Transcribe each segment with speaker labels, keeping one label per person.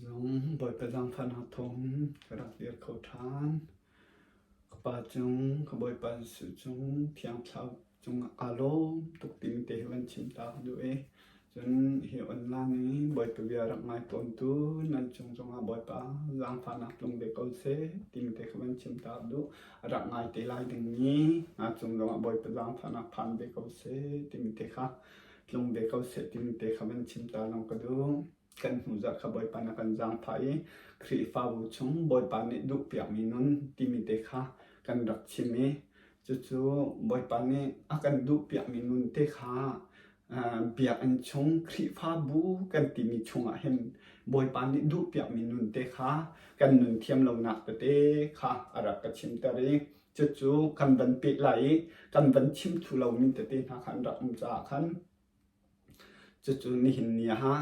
Speaker 1: Zong boy pedang panatom karak dia kau tan kapajong kaboy pan su jong tiang thau jong alo tuk tim te wan chim ta du e jun hi on la ni boy pe bia rak ngai ton tu nan jong jong a boy pa lang panak lung de kau se tim te wan chim ta du rak ngai te lai ding ni a jong jong a boy pe lang panak pan de kau se tim te kha lung de kau se tim te wan chim ta long ka du kan hu za kha boy pan kan jang phai khri fa bu chung boy pan ni du pia mi nun ti mi te kha kan rak chim me chu chu boy pan ni akan du pia mi nun te kha pia an chung khri fa bu kan ti mi chung a hen boy pan ni du pia mi nun te kha kan nun thiam lo na te kha ara ka chim ta re chu chu kan ban pe lai kan ban chim thu lo min te na khan rak um cha khan chu ni hin ni ha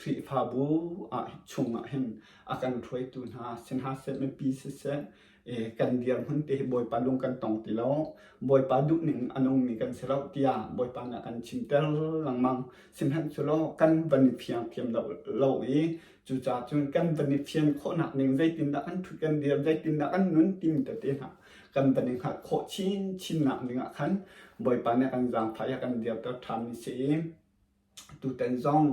Speaker 1: khri fa bu a chung a hen akan thoi tu na sen ha se me pi se kan diar hun te boy pa lung kan tong ti lo boy pa du ning anong mi kan se lo tia boy pa na kan chim tel lang mang sin han chu lo kan ban phiang phiam lo e chu cha chun kan ban phiam kho na ning zai tin da an thu kan diar zai tin da an nun tim te na kan ban ha kho chin na ning a khan boy pa na kan jang phaya kan diar ta tham ni se tu ten zong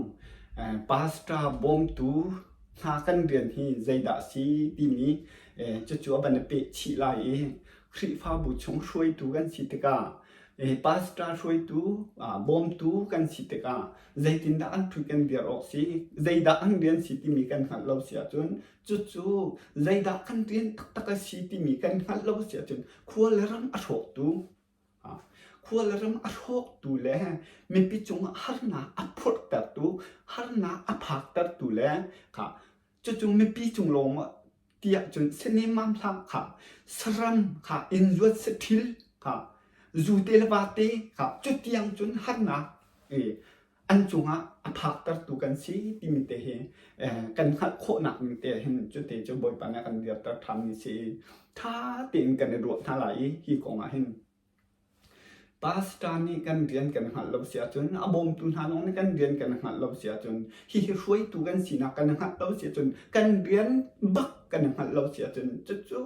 Speaker 1: pasta bom tu ha kan rian hi zai da si ti ni chu chu ban pe chi lai khri fa bu chung shui tu kan si te ka pasta shui tu bom tu kan si te ka zai tin da an thu kan dia ok si zai da an rian si ti mi kan hat lo sia chun chu chu zai da kan rian tak tak si ti mi kan hat lo sia chun khua le ram a thok tu khua le ram a thok tu le mi pi chung har na a phot ta tu har na a phak ta tu le kha chu chu mi pi chung long tia chun seni mam thang kha saram kha in yuat setil kha zu te la te kha chu tiang chun har na an chunga a phak ta tu kan si ti mi te he kan khat kho na mi te hen chu te chu boy pa na kan dia ta tham ni si tha tin kan ro tha lai hi ko nga hen pasta ni kan rian kan hal lo sia chun abom tu ha nong ni kan rian kan hal lo sia chun hi ruai tu kan sina kan hal lo sia chun kan rian bak kan hal lo sia chun chu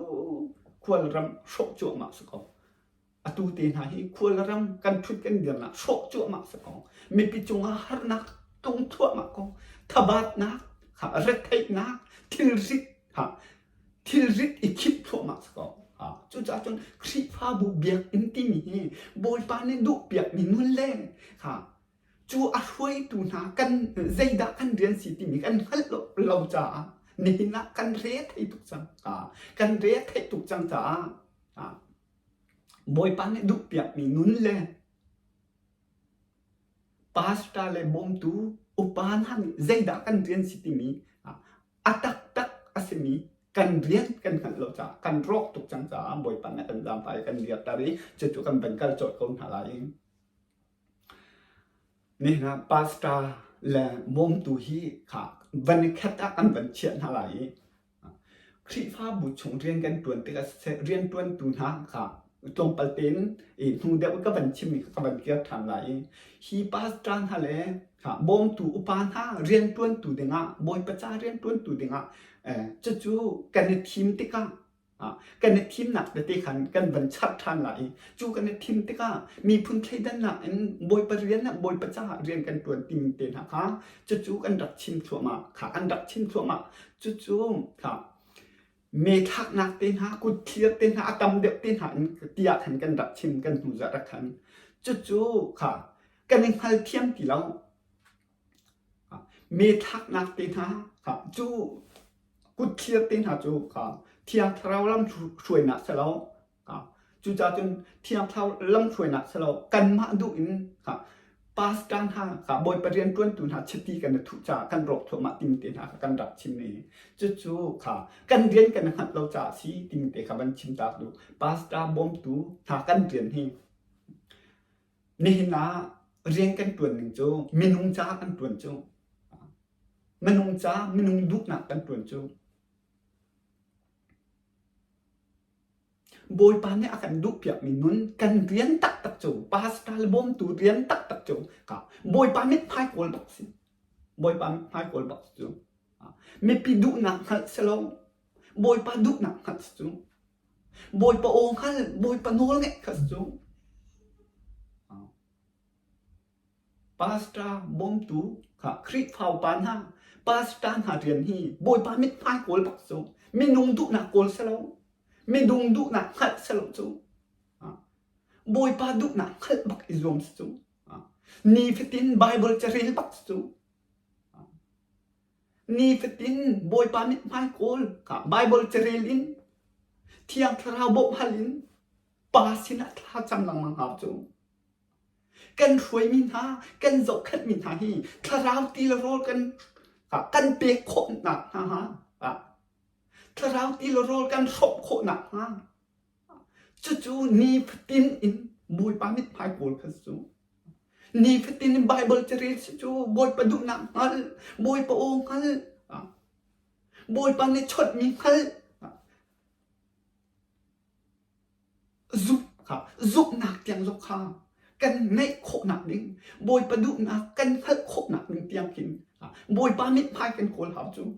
Speaker 1: khwal ram shok chu ma sa ko atu te na hi khwal ram kan thut kan rian na shok chu ma sa ko mi pi chung har na tung thua ma ko thabat na kha ret thai na thil rit ikip thua ma sa ko chu cha chun khri pha bu biak in ti mi boy pa ne du biak mi nun le kha chu a huai tu na kan zai da kan rian si ti mi kan hal lo cha ni na kan re thai tuk chang kan re thai tuk chang cha boy pa ne du biak mi nun le pasta le bom tu upan han zai da kan rian si ti mi atak tak asemi kan rian kan hal lo cha kan rok tuk chang cha boy pan na kan jam pai kan riat tari chu kan ben kal chot kon halai ni na pasta la bom tu hi kha van khata an ban chen halai khri pha bu chung rian kan tuan te ka rian tuan tu na kha tong pal ten nu de ka ban chim ka ban kia tham lai hi pasta hale kha bom tu upan ha rian tuan tu denga boy pa cha rian tuan tu denga chu kan team te ka kan team nak te khan kan ban chat than lai chu kan team te ka mi phun thai dan na en boy pa rian na boy pa cha rian kan tuan tim te na kha chu kan rak chim thua ma kha an rak chim thua ma chu kha me thak nak ten ha ku thier ten ha tam de ten ha tia khan kan rak chim kan hu za rak khan chu kha kan hal thiam ti lo me thak nak ten ha kha chuกูเทียบตินหาจูค่ะเทียบเท้าลำช่วยหนักเสร็จแล้วค่ะจูจ่าจนเทียบเท้าลำช่วยหนักเสร็จแล้วกันมาดูอินค่ะปาสกันหาค่ะบอยไปเรียนต้นตุนหาชิตีกันทุจ่ากันรบถมาติมเตนหากันดับชิมนี่จู่ค่ะกันเรียนกันหัดเราจ่าสีติมเตค่ะบันชิมตาดูปาสตาบอมตูหากันเรียนให้นี่นะเรียนกันตัวหนึ่งจูมินุงจ้ากันตัวจูมินุงจ้ามินุงดุกหนักกันตัวจูboy pa ne akan du piak minun kan rian tak chu pasta bom tu rian tak chu ka boy pa ne phai kol box si boy pa phai kol box chu me pi du na hal selo boy pa du na hal su boy pa ong hal boy pa nol nge khas su pasta bom tu kha khri phau pan ha pasta ha rian hi boy pa mit phai kol bak su me nung du na kol selo me dung du na hal selo su boy pa du na hal bak izom su ni fitin bible charil bak su ni fitin boy pa mit phai kol ka bible charil in thiang thara bo halin pa sina tha cham lang mang ha chu kan roi min ha kan zo khat min ha hi tharau ti la rol kan pe kho na ha tharau ti la rol kan sop kho na ha chu ni fitin in boy pa mit phai kol kha chu ni fitin bible charil chu boy pa du na hal boy pa ong hal boy pa ne chot mi hal giúp nạc tiếng dục kha cần nấy khổ nạc đinh bồi pa đụng nạc cần hết khổ nạc đinh tiếng kín bồi pa mít phai cần khổ hảo chú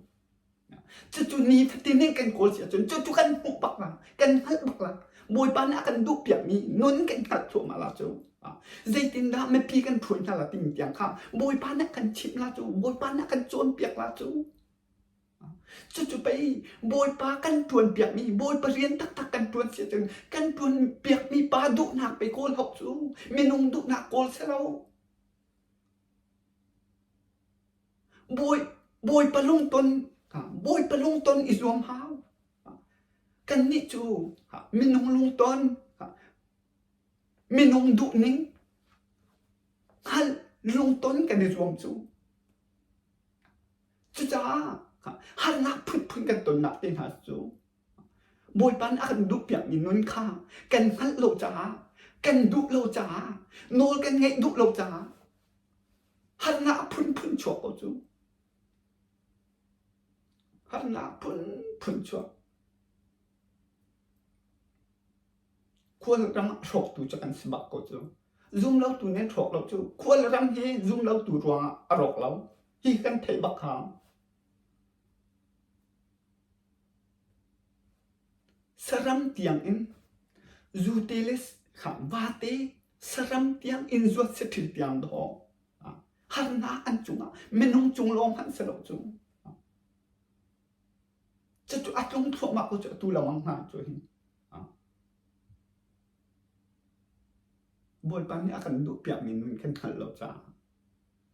Speaker 1: chú ni phát tin nên cần khổ xỉa chú cần hụ bạc là cần hết bạc là bồi pa nạc cần đúc biếc mi nôn cần thật chỗ mà là chú dây tin đã mấy pi cần thuần là tình tiếng kha bồi pa nạc cần chìm là chú bồi pa nạc cần trôn biếc là chú chú bay bồi pa kan tuan biak mi bồi pa rian tak kan tuan sia chừng kan tuan biak mi pa du nak pe kol hok chu minung du nak kol selo bồi pa lung ton izom hao kan ni chu minung lung ton minung du ning hal lung ton kan izom chu chú cha hal nak phun kan ton nak tin ha chu boy pan akan du piak min nun kha kan hal lo cha kan du lo cha nol kan ngai du lo cha hal nak phun cho chu hal nak phun cho khuôn ram thok tu cho kan sibak ko chu zoom lo tu ne thok lo chu khuôn ram he zoom lo tu ruang arok lo hi kan thei bak ha saram tiang in zuteles kham vate saram tiang in zuat setil tiang do har na an chunga menung chung long han selo chu chu atlong thok ma ko chu tu lawang ha chu hi boy pan ni akan du piak min nun kan khal lo cha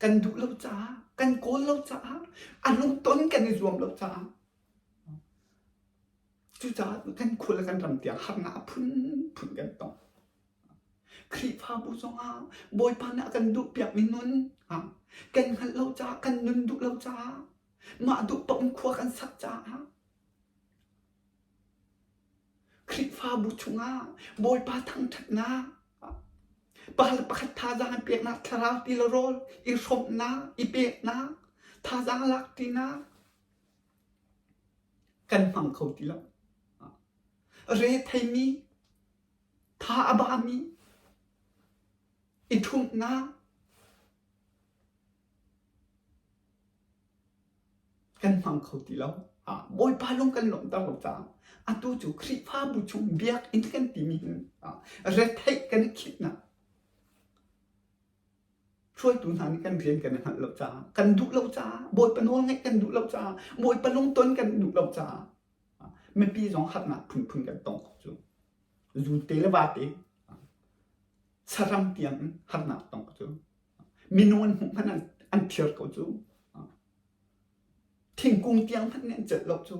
Speaker 1: kan du lo cha kan ko lo cha anung ton kan ni zuam lo cha chú cha kan khul kan ram tia har na phun kan tong khri pha bu song a boy pa na kan du piak min nun kan hal lo cha kan nun du lo cha ma du pom khwa kan sak cha khri pha bu chunga boy pa thang that na pa la pa tha jang piak na tharau ti lo rol I rom na I pek na tha jang lak ti na kan phang khau ti lo re thai mi tha aba mi I thum na kan phang khau ti lo boy pa long kan lom ta lo cha tu chu khri pha bu chung biak in kan ti mi re thai kan khit naช่วยตุนหานี่กันเรียนกันหันเราจ้ากันดุเราจ้าบอยปนโนงไงกันดุเราจ้าบอยปนลงต้นกันดุเราจ้าไม่ปีสองหัดหนักพุ่นกันตรงจูจูเตลบาเตสรัมเตียงหัดหนักตรงจูมีนวลหุ่นพันอันเทียร์ก็จูทิ้งกุ้งเตียงพันเนี่ยเจ็ดเราจู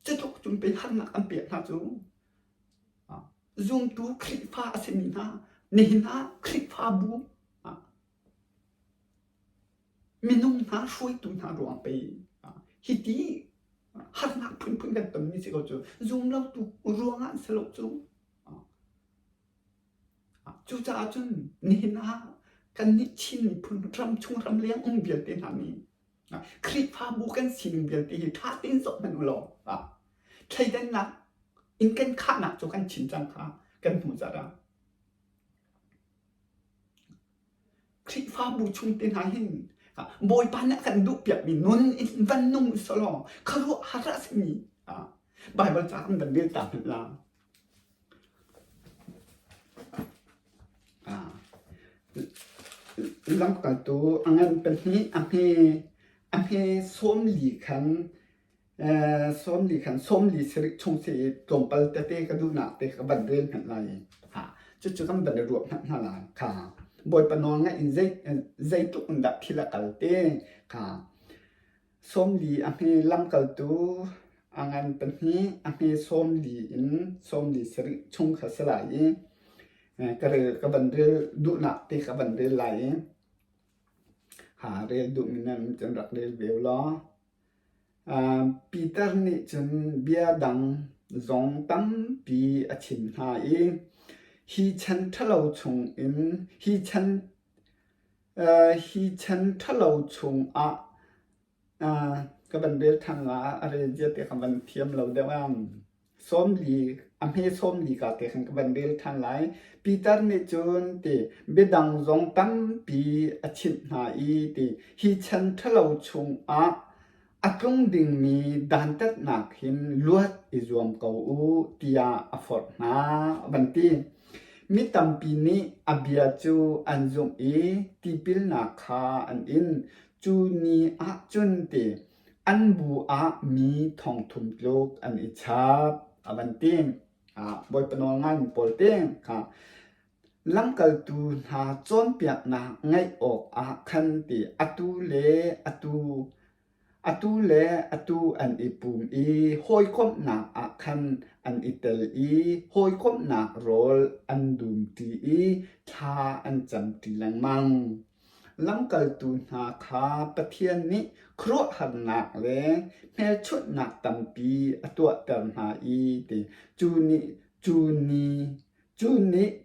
Speaker 1: จะตกจุนไปหัดหนักอันเปียกนะจูซูมตูคลิฟ้าเซมินานี่นะคลิฟ้าบูมีนุ่มนะช่วยตุนหารวงไปฮิตีหัดหนักพุ่นกันตรงนี้สิก็จูซูมเราตูรวงอันสลบจูจูจ้าจุนนี่นะกันนิชินพุ่นรำชุ่งรำเลี้ยงเบียดเต็นหามีคลิฟ้าบูกันสินเบียดตีท่าติ้นศพมันอุลอใช่ได้นะอินกันข้าหนักจูกันชินจังค่ะกันหูจาระคลิฟ้าบูชุงเต็นหาหิน boy pa na kan du piak mi nun in van nung solo kharu haras mi Bible cha am dan bil ta la lam ka tu angan pen hi am he som li kan som li sri chung se tom pal te ka du na te ka ban ren han lai chu kam ban ru na la ka boy panong nga in zai tu unda thila kalte ka som li am he lam kal tu angan pen hi am he som li sri chung kha salai ka re ka ban re du na te ka ban re lai re du minan chen rak re veu lo Peter ni chen bia dang zong tam pi a chin ha hi chan thalo chung in hi chan thalo chung ka ban re thang are je te ka ban thiam lo de wa som li am he som li ka te kan ka ban re than lai Peter ni chun te bedang zong tam pi a chin ha te hi chan thalo chung atung ding mi dan tat nak hin luat izom ko tia afort na banti mi tampi ni abia chu anjum tipil na kha an in chu ni chun te an bu mi thong thum lok an ichap abanti boy panol ngan polteng ka lamkal tu na chon piak na ngai ok khan ti atu an ipum hoi khom na khan an itel hoi khom na rol an dum ti tha an cham ti lang mang lamkal tu na kha pathian ni khro han nak le mel chut nak tampi atwa tar na ti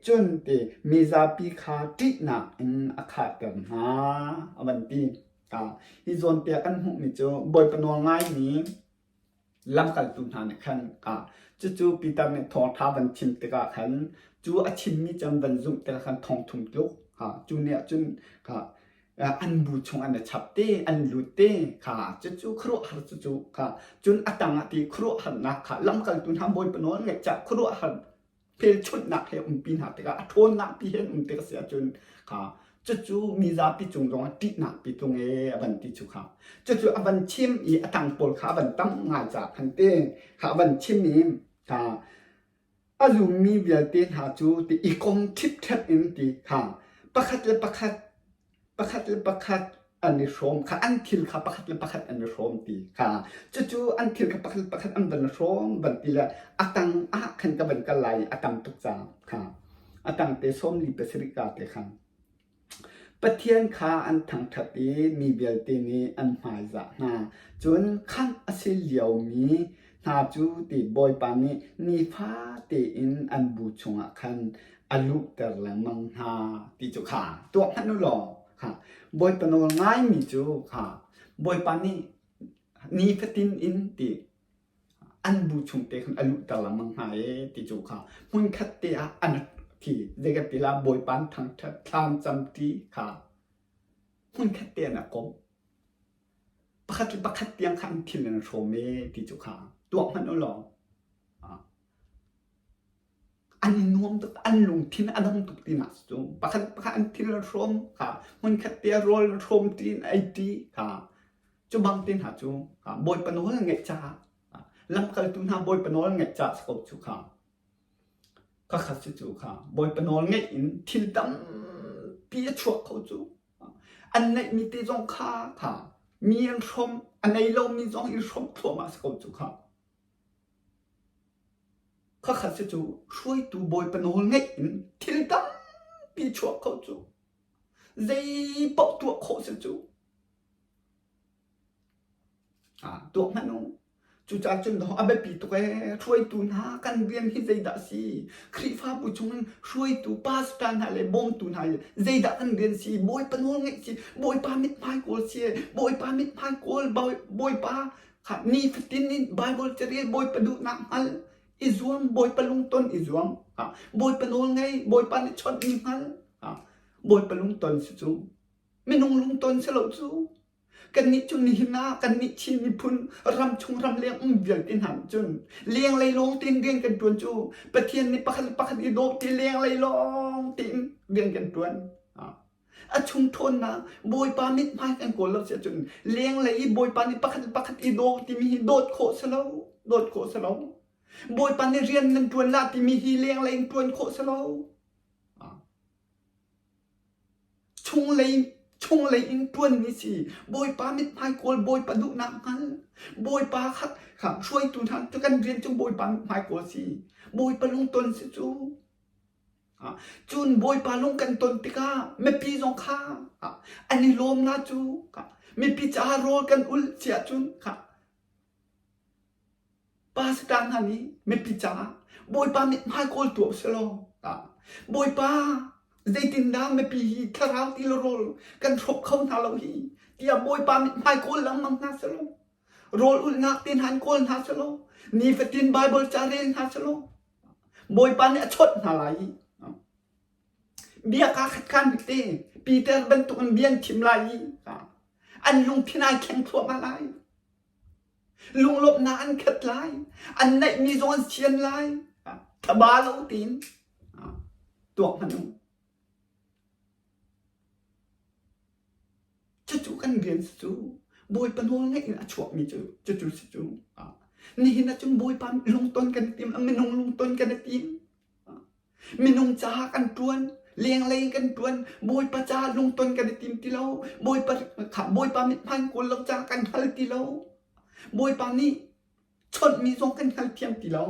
Speaker 1: chun te mizapi kha ti na in akha tar na avanti hi zon te kan hu mi cho boy panol ngai ni lam kal tu na ne khan chu pita me thong tha ban chim te ka khan chu a chim mi cham ban zum te khan thong thum lu chu ne chun an bu chung an chap te an lu te chu khro har chu chun atang ati khro han na lam kal tu na boy panol nge cha khro han pel chut na he pin ha te ka thon na pi hen te ka sia chun chu mi za pi chung dong ti na pi tung ban ti chu chu aban chim atang pol ban tam nga cha khan te ban chim ni azum mi bia te chu ti ikom tip tap in ti pakhat le pakhat an ni rom an thil pakhat le pakhat an ni rom ti chu an thil pakhat an ban rom ban ti la atang khan ka ban ka lai atam tuk cha atang te som li pesrika te pathian kha an thang thati mi bel te ni an mai za na chun khan asil liao mi na chu ti boy pa ni pha te in an bu chunga khan alu ter la mang ha ti chu to hanu lo boy pa no ngai mi chu boy pa ni fatin in ti an bu chung te khan alu ter la mang ha ti chu mun khat te anที่เด็กปีลาบอยปันทางทางจำที่หุ่นขัดเตียนกบประคัดเตียงขันทิลนโชเมที่จุตัวมันเอาหรออันนี้นวมตุกอันลุงทินอันนั้นตุกตีนัสจูประคัดอันทิลนโชมหุ่นขัดเตียโรลโชมตีนไอทีจูบางตีนจูบอยปนโนเงจ่าลำคัลตุนบอยปนโนเงจ่าสกบจูก็ขัดจูบอยปนอนไงอินทิลดัมปีชัวเขาจูอันไหนมีตีจงมีอันชมอันไหนเรามีจงอินชมทัวมาสเขาจูก็ขัดจูช่วยตัวบอยปนอนไงอินทิลดัมปีชัวเขาจูใจปอกตัวเขาจูตัวมันนู้จูจ่าจุนดอกอาเบปีตัวช่วยตัวนากันเรียนที่ใจดัสีครีฟ้าผู้ชมช่วยตัวป้าสตานหาเลยบ่มตัวหาเลยใจดักันเรียนสีบอยปนวงไงสีบอยป้ามิดไม้กอลเสียบอยป้ามิดไม้กอลบอยป้านี่ฟิตินนี่ไบเบิลจะเรียนบอยปดูนักฮัลอิจวงบอยปลุงต้นอิจวงบอยปนวงไงบอยป้านี่ชดนี่ฮัลบอยปลุงต้นสิจู ไม่นุ่งลุงตนเสลจูกันนิจุนนิหินากันนิชินิพุนรำชงรำเลี้ยงเบียงตินหันจุนเลี้ยงไหลลงตินเรียงกันตวนจูประเทียนในปักอีโดตีเลี้ยงไหลลงตินเรียงกันตวนชุมทนนะบอยปามิดไม่กันกลัวเราเสียจนเลี้ยงไหลบอยปานิปักอีโดตีมีโดดโคสลาวโดดโคสลาวบอยปานิเรียนนั่นตวนละตีมีฮีเลี้ยงไหลตวนโคสลาวชงไหลอินตวนนี่สิบอยปามิดไม่กลัวบอยปาดุนักกันบอยปาขับช่วยตุนทันจะกันเรียนจงบอยปาไม่กลัวสิบอยปาลงตนสิจูจุนบอยปาลงกันตนติกาไม่ปีจงข้าอันนี้ลมนะจูไม่ปีจาโรกันอุลเสียจุนปาสตางฮันนี้ไม่ปีจาบอยปาไม่ให้โกลตัวสโลบอยปาใจตินดาไม่ปีคาราติลโรลกันทบเข้าหน้าเราฮีที่บอยปาไม่ให้โกลลังมังนาสโลโรลอุลนักตินหันโกลนาสโลนี่ฟตินไบเบิลจาเรนนาสโลบอยปาเนี่ยชดหาไหลเบียกาขัดขันเต้ปีเตอร์บรรทุกเบียนทิมไลอันลุงพินายแข็งทั่วมาไลลุงลบนานขัดไลอันไหนมีโซนเชียนไลทบาลเอาตีนตัวมันจะจูกันเรียนจูบอยปนโงไงนะช่วงมีจูจะจูสิจูนี่นะจนบอยปันลงต้นกันตีมไม่นงลงต้นกันตีมไม่นงจ้ากันตวนเลี้ยงอะไรกันตวนบอยประจาลงตนกันในทีมที่เราบอยประขับบอยปามิพันคนเราจ้ากันฮัลที่เราบอยปานี่ชนมีสองกันฮัลเทียมที่เรา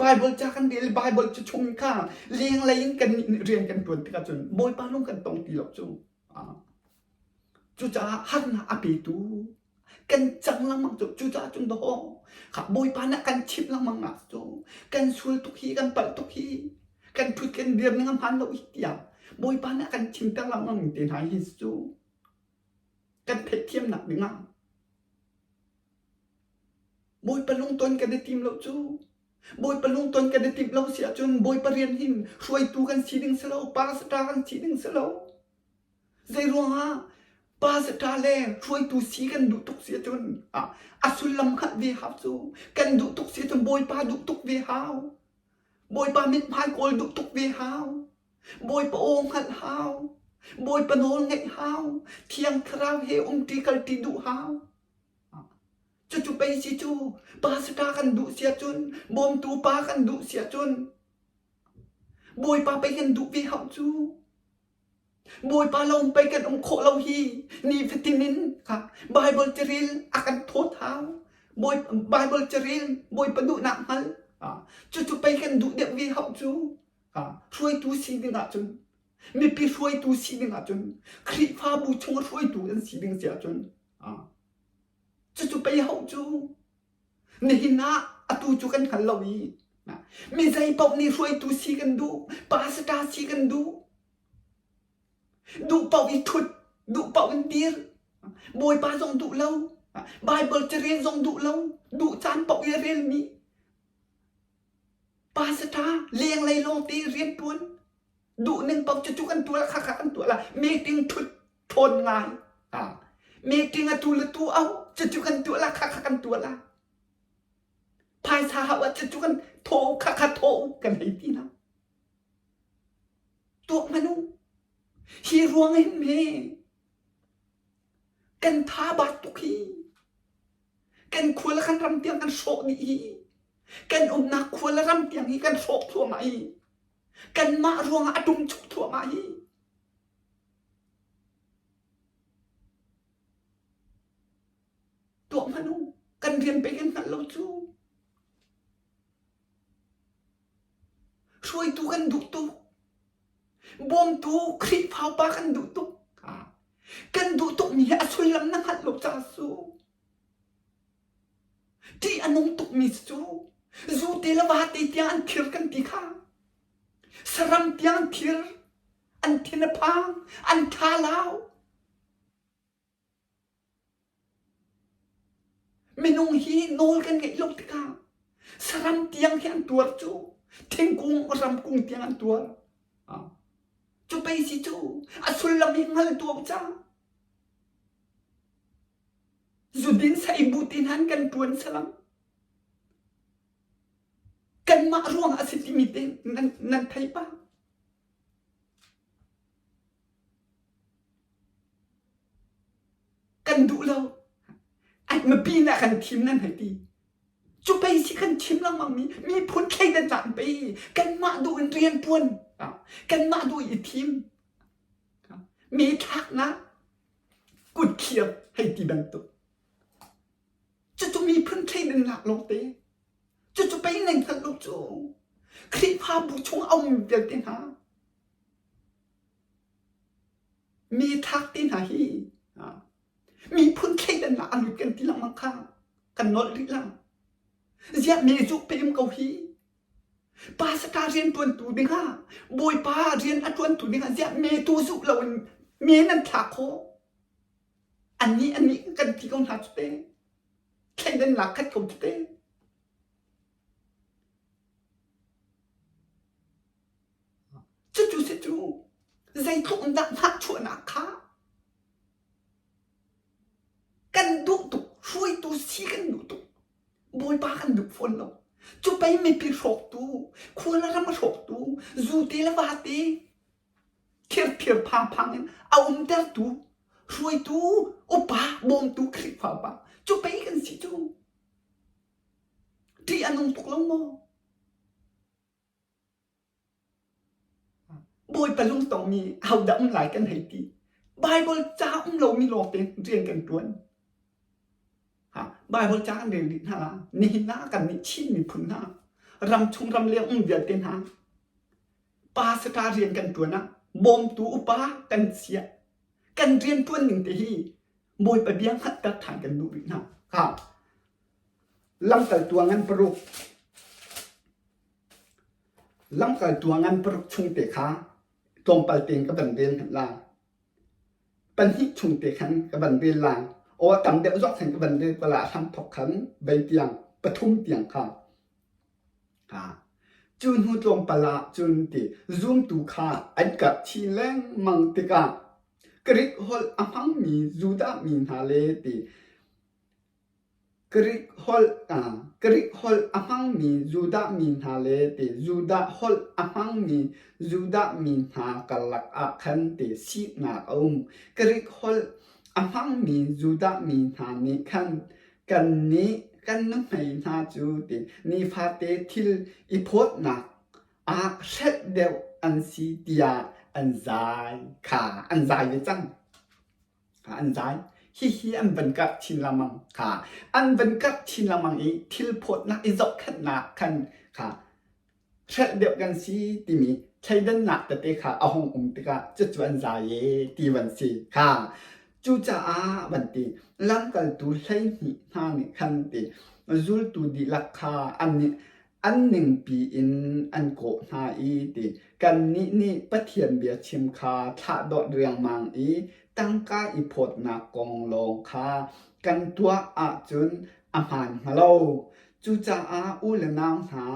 Speaker 1: บายบอลจ้ากันเดียบายบอลจะชมข้าเลี้ยงอะไรกันเรียนกันตวนที่กันจนบอยปาลงกันตรงที่เราจูจ้าหันอาปีตูกันจังลังมังจูจ้าจุนโดขับบอยปานะกันชิบลังมังอ่ะจูกันสวยทุกทีกันปัดทุกทีกันพูดกันเรียนงานพันเราอีกอย่างบอยปานะกันชิมตั้งเรามั่งเตียนหายฮิสจูกันเพชรเทียมหนักหนึ่งอ่ะบอยปลงตนกันในทีมเราจูบอยปลงตนกันในทีมเราเสียจนบอยปเรียนหินช่วยตูกันสีดึงสโลปาสตากันสีดึงสโลใจรัวฮะปาสตาเล่ช่วยตูสีกันดุตุกเสียจนสุลลัมขัดเวหาจูกันดุตุกเสียจนบอยปาดุตุกเวหาบอยปามิดพายโกลดุตุกเวหาวบอยปะองหัดหาวบอยปะโนลไงหาวเทียงคราวเฮตีกัลตีดุหาวจู่ไปสิจู่ปาสตากันดุเสียจนบอมตูปากันดุเสียจนบอยปาไปกันดุเวหาวจู่บอยปาลงไปกันโคเราฮีนี่ฟิตินินค่ะไบเบิลจริลอากันโทษหาวบอยไบเบิลจริลบอยปะดุนักฮัลจู่ไปกันดุเด็กวิหาวจูช่วยตูสีดึงอาจนไม่ไปช่วยตูสีดึงอาจนคลิฟ้าบูชงช่วยตูกันสีดึงเสียจนจู่ไปหาวจูนี่นะตูจูกันขันเราอีไม่ใจปอกนี่ช่วยตูสีกันดูปาสตาสีกันดูปอกอีทุดดูปอกอีเดียร์บอยปาส่งดูเราไบเบิลจะเรียนส่งดูเราดูจานปอกอีเรียนนี้ปาสตาเลี้ยงไรลงตีเรียนตัวดุหนึ่งปอกจะจุกันตัวละขากันตัวละเมติงทุดทนงานเมติงตัวละตัวเอาจะจุกันตัวละขากันตัวละภายสาว่าจะจุกันโถขาโถกันไอ้ที่นะตัวมนุษย์ฮีรวงให้เมกันท้าบาดตุกีกันควรละกันรำเตียงกันโศกนี่กันนักควรละรำเตียงนี้กันโศกทั่วมากันมารวงอดุมชุกทั่วมาตัวมนุษย์กันเรียนไปกันกันเราจูช่วยตัวกันดุตุบอมตูคลิปเผาปากันดุตุกันดุตุมีอาช่วยลำนักหัดหลบจ่าสูที่อนุตุมีสูจูเตลวาติที่อันทิรกันติข้าสรัมที่อันทิรอันเทนพังอันทาลาวไม่นุ่งฮีโนลกันไงลบติข้าสรัมที่อันเขียนตัวจูเทงกุ้งรำกุ้งที่อันตัวจูไปสิจูอาสุลลามิงหัลตัวจ้า din sa ibutinhan kan tuan salam kan makruang asitimitin nan thay pa kan dulaw ay mabina kan team nan hay ti chuไปสิkan team lang mangมีพ้นใครดันหลังไปกันมาดูเรียนปวนกันมาดูอีทีมมีทักนะกุดเขียบให้ตีบันตุจะมีพ้นใครดันหลักลงเตจะไปหนึ่งทันลูกจูคลิปภาพบุชงเอาเดียวตินหามีทักตินหาฮีมีพ้นใครดันหลักหลุดกันที่หลังมังค่ากันนอดลิลังเสียเมจุเปมเกาฮีป้าสตาเรียนตัวตูดิงฮะบอยป้าเรียนอัดตัวตูดิงฮะเสียเมตูสุเราเมนันทักโคอันนี้กันที่เขาหาจุดเต้ใครดันหลักคัดเขาจุดเต้จูใจทุกนักพักชวนนักข้ากันดุตุช่วยตัวซีกันดุตุบอยป้ากันดุฝนเราจูไปไม่พิรกตูควรละรำรกตูจูเตลวาเตเทียบพังเอาเดลตูช่วยตูโอป้าบอมตูคลิปป้าจูไปกันสิจูที่อันนงตุกลงมอบอยปลุงต้องมีเอาดำหลายกันให้ดีไบเบิลจ้าเรามีหลอกเป็นเรียนกันตัวไบเบิลจ้าเรียนดิหานี่หน้ากันนี่ชิ้นมีพุ่นหน้ารำชงรำเลี้ยงเดียดเต็นหาปาสตาเรียนกันตัวนะบอมตูอุปากันเสียกันเรียนตัวหนึ่งแต่ฮีบอยไปเบี้ยงหัดตัดฐานกันดูดิหาครับลำแต่ตัวงั้นปลุกลำแต่ตัวงั้นปลุกชงเตะขาตรงไปเตียงกับบันเรียนหันลางปัญหิชงเตะขันกับบันเรียนลางโอ้ตำเดียวยกขันกับบันเรียนเวลาทำถกขันใบเตียงปทุมเตียงค่ะจุนหูตรงปลาจุนติซูมตูขาไอ้กับชีแรงมังติกากริกฮอลอมังมีจูดามีนาเลติกริกฮอลอมังมีจูดามีนาเลติจูดาฮอลอมังมีจูดามีนากลักอาคันติสีนากริกฮอลอมังมีจูดามีนานิคันกันนี้กันนึกไม่น่าจูตินี่ฟาเตทิลอีพดนักเช็ดเดียวอันซีเดียอันใจค่ะอันใจเลยจังอันใจฮีอันเป็นกับชินละมังค่ะอันเป็นกับชินละมังอีทิลพดนักอีจอกขันนักขันค่ะเช็ดเดียวกันซีติมีใช้ดันหนักแต่เตะค่ะเอาห้องติกาจะจวนใจตีวันซีค่ะจูจ่าบันตีลังกัลตูใช้หินานิคันตีจูลตูดีลักคาอันหนึ่งปีอินอันโกนาอีตีกันนี่ปะเทียนเบียชิมคาถ้าดอดเรียงมังอีตั้งกาอีพดนากองลงคากันตัวอาจุนอาหารฮัลโหลจูจ่าอุลนางหา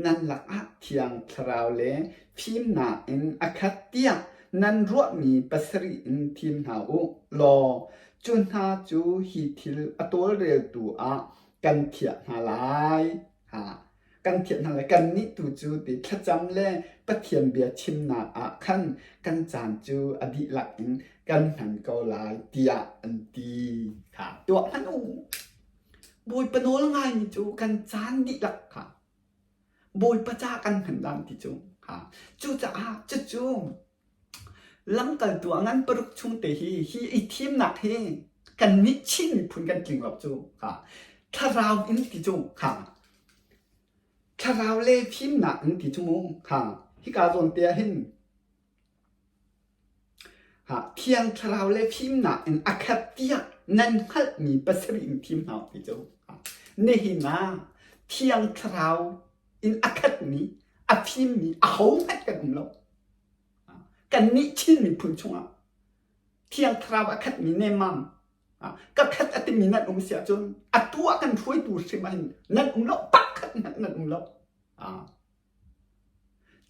Speaker 1: นันหลักเทียงคราวเลพิมนาอินอคัตเตียนันรัวมีปัสริอินทิมหาอุลอจุนหาจูฮิทิลอตัวเรียวตัวกันเทียนาลายกันเทียนาลายกันนิตูจูติขจำเล่ปะเทียนเบียชิมนาขันกันจานจูอดีหลักอินกันหันเกาลายเตียอันตีค่ะตัวพันอูบอยปโนลง่ายนี่จูกันจานดิหลักค่ะบอยประจ้ากันหันดันที่จูค่ะจูจะจูลังกันตัวงั้นปรุกชุงเตฮีไอทีมหนักเฮกันนิชินพุ่นกันจริงหรอจูค่ะถ้าเราอินติจูค่ะถ้าเราเล่พิมหนักอินติจูมค่ะที่การโดนเตียหินค่ะเพียงถ้าเราเล่พิมหนักอินอาคาเตียนั่นฮัลมีปัสริอินทีมหนักติจูค่ะนี่หินะเพียงถ้าเราอินอาคามีอาพิมมีเอาไม่กันหรอกกันนี่ชินมีพุ่นชงเที่ยงคราวคัดมีเนมังก็คัดอัติมีนั่นเสียจนตัวกันช่วยดูสิมันนั่นเราปักคัดนั่นเรา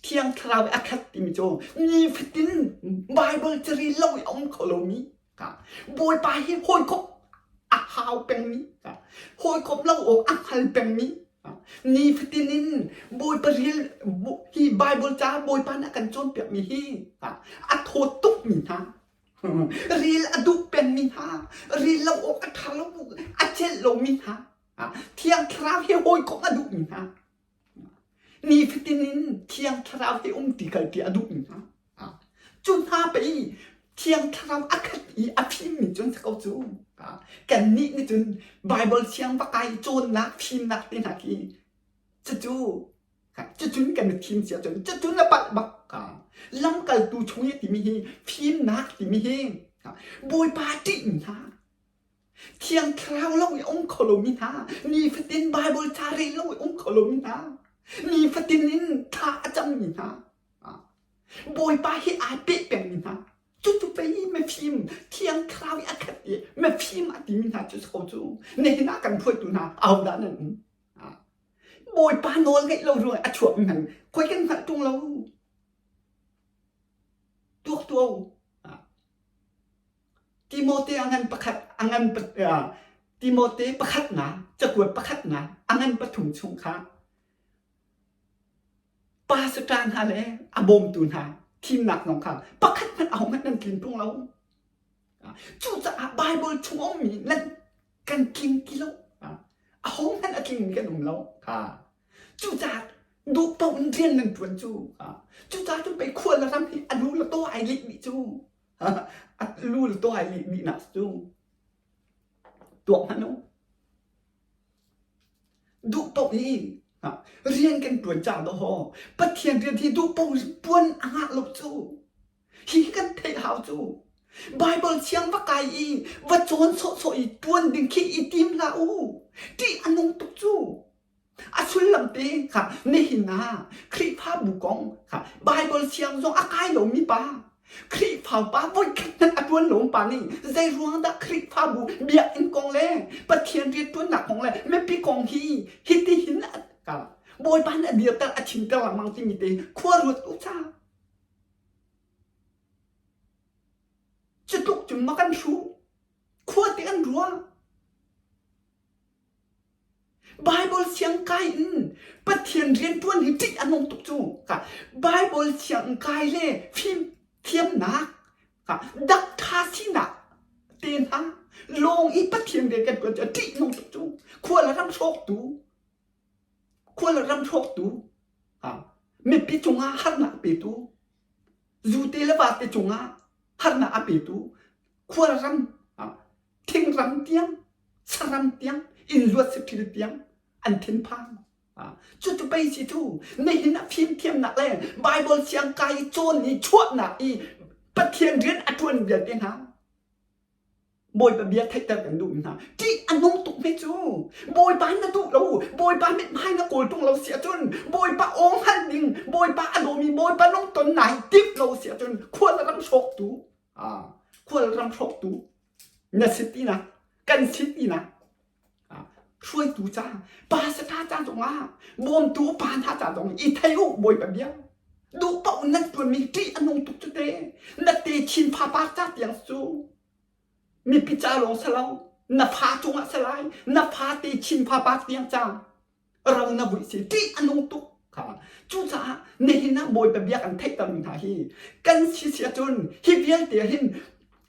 Speaker 1: เที่ยงคราวคัดติมีโจนี่ฟิตินไบเบิลจะรีเล่าขอเรามีบอยไปให้โหยก็ห าวเป็นนี้โหยคบเล่าอกอักหันเป็นนี้นี่ฟิตินินบอยปะเรียลฮีไบเบิลจ้าบอยปานักกันจนเปียกมีฮีอัดโทตุกมีนะเรียลอดุเป็นมีฮะเรียลเล่าอกอัดทาเล่าอัดเชลลมีฮะเที่ยงคราวเฮโหยคบอดุมีฮะนี่ฟิตินินเที่ยงคราวเฮติกัลที่อดุมีฮะจุนฮาไปเที่ยงคราวอักอีอภิมิจนสกจูกันนี่จนไบเบิลเชียงปะไกจนนักพิมนักตีนักอีจะจูจะจุนกันทีมเสียจนจะจุนละปัดบักลังกันตูช่วยที่มีพิมนักที่มีบอยปาติมินาเที่ยงคราวเล่าองค์โคโลมินานี่ฟตินไบเบิลชารีเล่าองค์โคโลมินานี่ฟตินินท่าจังมินาบอยปาให้อาเปะเป็นมินาจุดไปไม่พิมเที่ยงคราวอักขัดไม่พิมอดีมินาจุดเขาจูในหน้ากันพูดตัวนาเอาด้านนั้นบอยปาโนลไงเรารวยอัจฉริยะคุยกันหัดตรงเราตัวติโมเตอังกันประคัดอังกันติโมเตประคัดนะจะกวดประคัดนะอังกันปฐุมชงค้าปาสตานฮาเลอบมตูนฮาทีมหนักน้องข้าประคัดมันเอางั้นนั่นกินตรงเราจู่จะไบเบิลช่วงมีนั่นกันกินกิโลเอางั้นกินกันหนุ่มเราจู่จะดูปนเรียนนั่นตัวจู่จะจนไปควรละทำที่อนุละตัวไอลินี่จู่รู้ละตัวไอลินี่นะจู่ตัวมันนู้ดูปนนี่เรียนกันตัวจ่าดอปะเทียนเรียนที่ดูปงปวนอาลบจูฮีกันเทหาวจูไบเบิลเชียงว่าไกอีว่าโจนโซอีปวนดึงขี้อีติมลาอูที่อันนงตุกจูอาชุลลำเตค่ะนี่หินาครีพาบุกองค่ะไบเบิลเชียงจงอากายหลงมีปาครีพาป้าวุ้ยนั่นอดวนหลงปานี่ใจรวงดักครีพาบุเบียอินกองเล่ปะเทียนเรียนตัวหนักของเล่ไม่ปีกองฮีฮิตที่หินบอยบ้านเดียวแต่อาชิมแต่ละมังที่มีเตขั้วรถอุจาจะตุกจุ่มมากันชูขั้วเตียนรัวไบเบิลเสียงไก่ปะเทียนเรียนตัวนี้จิอันนงตุกจูไบเบิลเสียงไก่เล่ฟิล์มเทียมนักดักทาสินะเตียนฮะลงอีปะเทียนเรียนกันตัวจะจินงตุกจูขั้วละรำโชคตูควรรำโชคตูไม่ปีจงอาหันนักปีตูจูเตลบาเตจงอาหันนักปีตูควรรำทิ้งรำเตียงสรำเตียงอินลวดสิทิลเตียงอันทิ้งพังจุดไปสิจูในหินพิมเทียมหนักเลยไบเบิลเสียงไก่โจนนี่ชั่วหนักอีปะเทียนเรียนอัจวนเบียดเองฮะบอยแบบเบียร์ไทยแต่กันดูนะที่อันนงตุกไม่จูบอยบ้านนะตุเราบอยบ้านไม่ให้นะโกลตรงเราเสียจนบอยป้าองหันดิงบอยป้าอโดมีบอยป้าน้องตนไหนติ๊บเราเสียจนควรรำโชคตูควรรำโชคตูเนี่ยสิตีนะกันสิตีนะช่วยตูจ้าปาสตาจ้าจงอ่ะบอมตูปานท่าจ้าจงอีไทยโอบอยแบบเบียร์ดูเป่านั่นตัวมีที่อันนงตุกจุดเตนั่นเตชินพาปาจ้าเตียงซูมีพิจารณาสลาวนับพาจงอัสลายนับพาตีชินพาปาเตียงจางเรานับวิสิที่อนุตุค่ะจู่จ้าในหินบอยแบบยักษ์อันเทตันทาฮีกันเสียจนฮิเวียลเตียหิน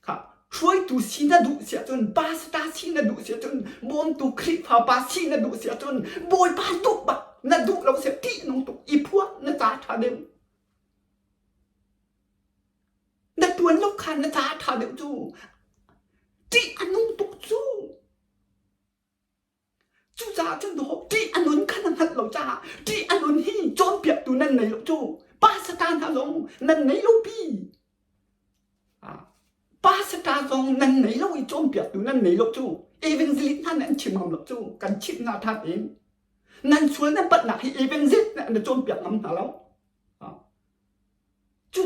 Speaker 1: ค่ะช่วยตูสินาดุเสียจนปาสตาสินาดุเสียจนบอมตูคลิปพาปาสินาดุเสียจนบอยปาตุกบักนาดุเราเสียที่อนุตุอีพวกนาจาทาเดมนาตัวลูกค้านาจาทาเดมจู่ที่อันนู้นตุกจูจ้าจังโดที่อันนู้นขนาดเราจ้าที่อันนู้นฮีโจนเปียกตัวนั่นไหนลูกจูป้าสตาร์ทาลงนั่นไหนลูกพี่ป้าสตาร์ทงนั่นไหนลูกอีโจนเปียกตัวนั่นไหนลูกจูเอเวนซิลิท่านนั่นชิมหอมลูกจูกันชิมนาท่านเองนั่นชวนนั่นปัดหนักให้เอเวนซิลินั่นโจนเปียกน้ำหาแล้ว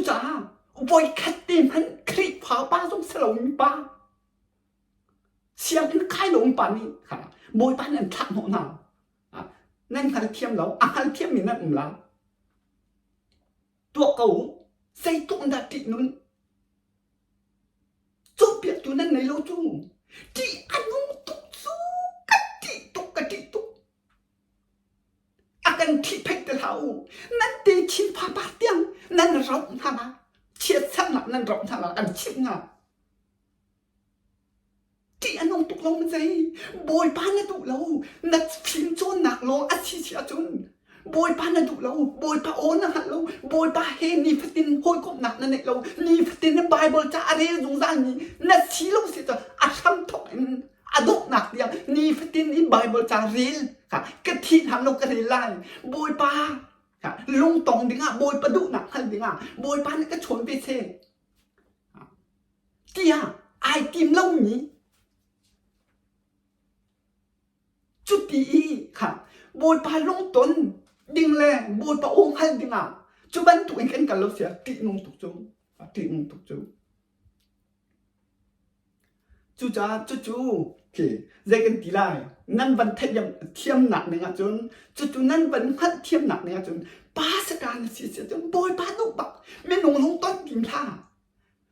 Speaker 1: จ้าวัยคัดตีมันคลิปผาป้าต้องสลงป้าเสียงนั้นคล้ายหลงปานนี้ค่ะบอยปานนั้นทักหัวหน้านั่นคันเทียมเราอาหารเทียมมีนั่นละตัวเก่าใส่ตุ้งดัดตินุนจูเปียกตัวนั้นในโลจูที่อันนู้นตุก ติตุakan tipek terhau nanti cimpa patiang nan rok nama chiết sang nan rok nama kan chim nga ti anong tuk long zai boy pa na tu lo na phim chon nak lo a chi chia chun boy pa na tu lo boy pa on na ha lo boy pa he ni fatin hoi kop nak na ne lo ni fatin na bible cha are zung zang ni na chi lo se ta a tham thok adok nak dia ni fatin in bible cha realค่ะกะทิทำเรากะทิไล่โบยปลาค่ะลุงตองดิงอ่ะโบยปลาดุหนักขันดิงอ่ะโบยปลานี่ก็ชนไปเช่เตี้ยไอกิมเล่าหนีจุดดีค่ะโบยปลาลุงต้นดิงแรงโบยปลาองขันดิงอ่ะจุบันตัวเองกันเราเสียตินงตุกจูตินงตุกจูจูจ้าจูโอเคใจกันตีไล่นั่นวันเทียมหนักเนี่ยจนจูนั่นวันพัดเทียมหนักเนี่ยจนป้าสการเสียจนโบยป้าดุบักแม่นงลงต้นติมท่า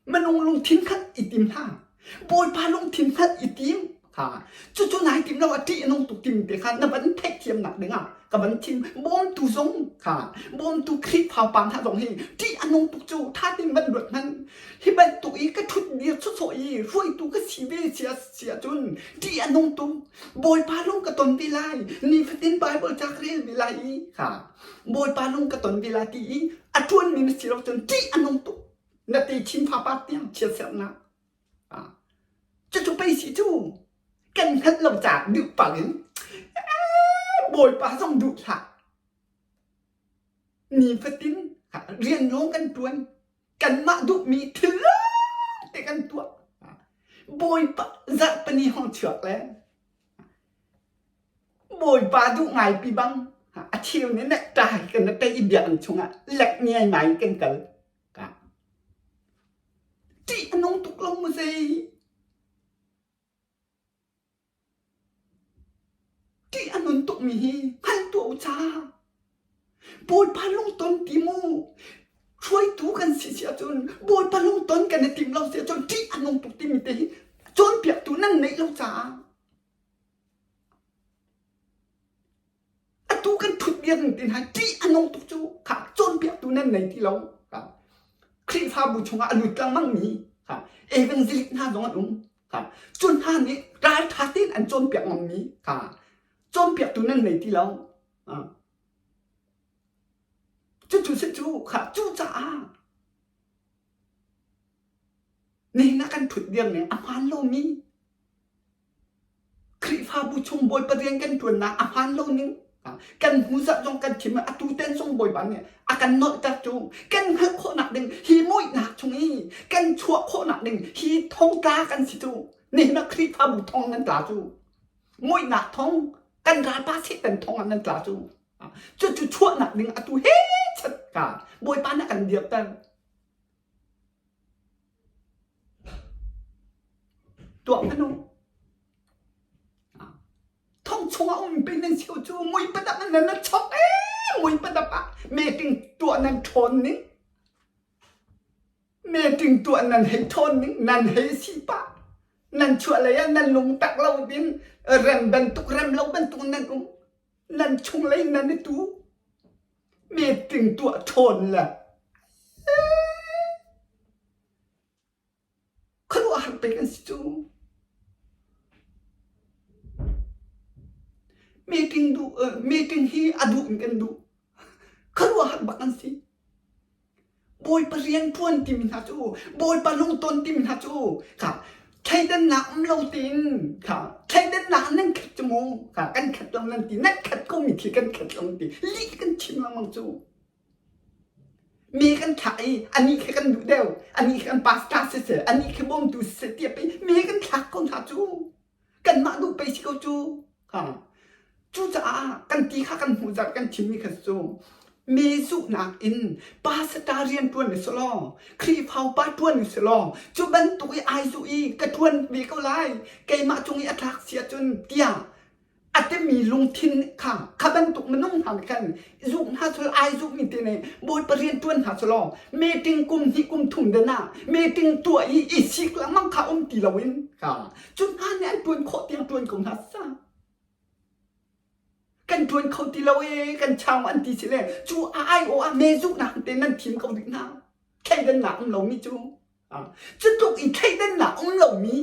Speaker 1: แม่นงลงทิ้งคัดอีติมท่าโบยป้าลงทิ้งคัดอีติมค่ะจูนายติมเราอธินงตุกติมเด็กค่ะนั่นวันเทคเทียมหนักเนี่ยกับวันทิมบอมตูซงค่ะบอมตูคลิปเผาปังท่าตรงนี้ที่อนงตุกจูท่าติมบันดดมันที่บันตุอีก็ทุดเดียวสุดสวยรวยตูก็ชีเวเสียจนที่อนงตุโบยปาลงกระตนวิไลนี่ฟตินไบเบิลจากเรียนวิไลค่ะโบยปาลงกระตนวิไลที่อัจวนมีนสิเราจนที่อนงตุนาทีชิมพาปาเตียงเชียเสียนะจูไปสิจูกันทัดเราจากดึกปังโบยปลาส่งดุค่ะนี่ฟตินค่ะเรียนรู้กันตัวนกันมาดุมีเถื่อแต่กันตัวโบยปลาจับปนีห้องเชือกแล้วโบยปลาดุไงปีบังอาเชียวนี่แหละตายกันนะแต่อีเดียนชงอ่ะแหลกเงียไหมกันกันที่อนงตุกลงมาสิที่อนุนตุมีขันตัวชาโบยพาลงต้นติมูช่วยตูกันเสียจนโบยพาลงต้นกันในติมเราเสียจนที่อนุนตุติมีเตจนเปียกตูนั่นในเราจ้าตูกันทุดเบียนตินหาที่อนุนตุจูค่ะจนเปียกตูนั่นในที่เราค่ะครีฟาบุชงอนุตังมั่งมีค่ะเอเวนซิลิกน่าสงสารค่ะจนท่านี้รายทัดตินอันจนเปียกมั่งมีค่ะจนเปียกตัวนั่นในที่เราจูค่ะจูจ้านี่นักกันถุดเดียงเนี่ยอาหารโลมีครีฟาบุชงบอยประเรียนกันตัวนะอาหารโลนึงกันหูสัจงกันชิมอตูเต้นทรงบอยบันเนี่ยอากันนอจัดจูกันหักโคหนักหนึ่งฮีมุยหนักชงนี้กันชั่วโคหนักหนึ่งฮีทองกากันสิจูนี่นักครีฟาบุทองนั้นกลาจูมุยหนักทองกันราป้าสิเป็นทองอันนั้นกลาจูจู่ชั่วหนักหนึ่งอตูเฮ้ชัดกาบอยป้านักกันเดียบแต่ตัวพนุท่องชัวอมเป็นนั่นเชียวจูมวยประดับนั่นนั่นช็อกมวยประดับอ่ะแม่ถึงตัวนั้นทนนี่แม่ถึงตัวนั้นให้ทนนี่นั่นให้สิป้านั่นชัวอะไรอ่ะนั่นลงตักเราบินเริ่มบรรทุกเริ่มเราบรรทุกนั่นชงอะไรนั่นนี่ตูแม่ถึงตัวทนล่ะเขาดูหันไปกันสิจูเมติงดูเมติงฮีอดูกันดูเขาดูหันบักันสิโบยปะเรียนทวนติมินาจูโบยปะลงต้นติมินาจูค่ะใช้ด้านหนักเราตินค่ะใช้ด้านหนักนั่นขัดจมูกค่ะกันขัดลงนั่นตีนั่นขัดก็มีที่กันขัดลงตีลีกันชิมละมังจูมีกันขายอันนี้แค่กันดูเดียวอันนี้กันปาสต้าเสียอันนี้แค่บ่มดูเสียไปมีกันขัดคนหาจูกันมาดูไปสิเขาจูค่ะจูจ้ากันตีข้ากันหูจักกันชิมมีขัดจูมีสุนักอินปาสตาเรียนตัวนิสลอครีฟาวปาตัวนิสลอจูบันตุยไอซูอีกระทวนวีเกาไลไกมาจงอีอัตรักเสียจนเตียอาจจะมีลงทินค่ะข้าบันตุมันนุ่งหันกันจุกหาสลไอจุกมีเตเนบอยปเรียนตัวหาสลอเมติงกุมที่กุมถุงเดน่าเมติงตัวอีชิกละมั่งข้าตีละวินค่ะจุดหาเนี่ยตัวโคเตียงตัวกุมหัสซา กันทวนเขาตีเรากันชาวอันตีสิเลยจูไอโออาเมซุนะเต้นนั่นทีมเขาดึงนะแค่เดินหนักเรามีจูจะถูกอีกแค่เดินหนักเรามี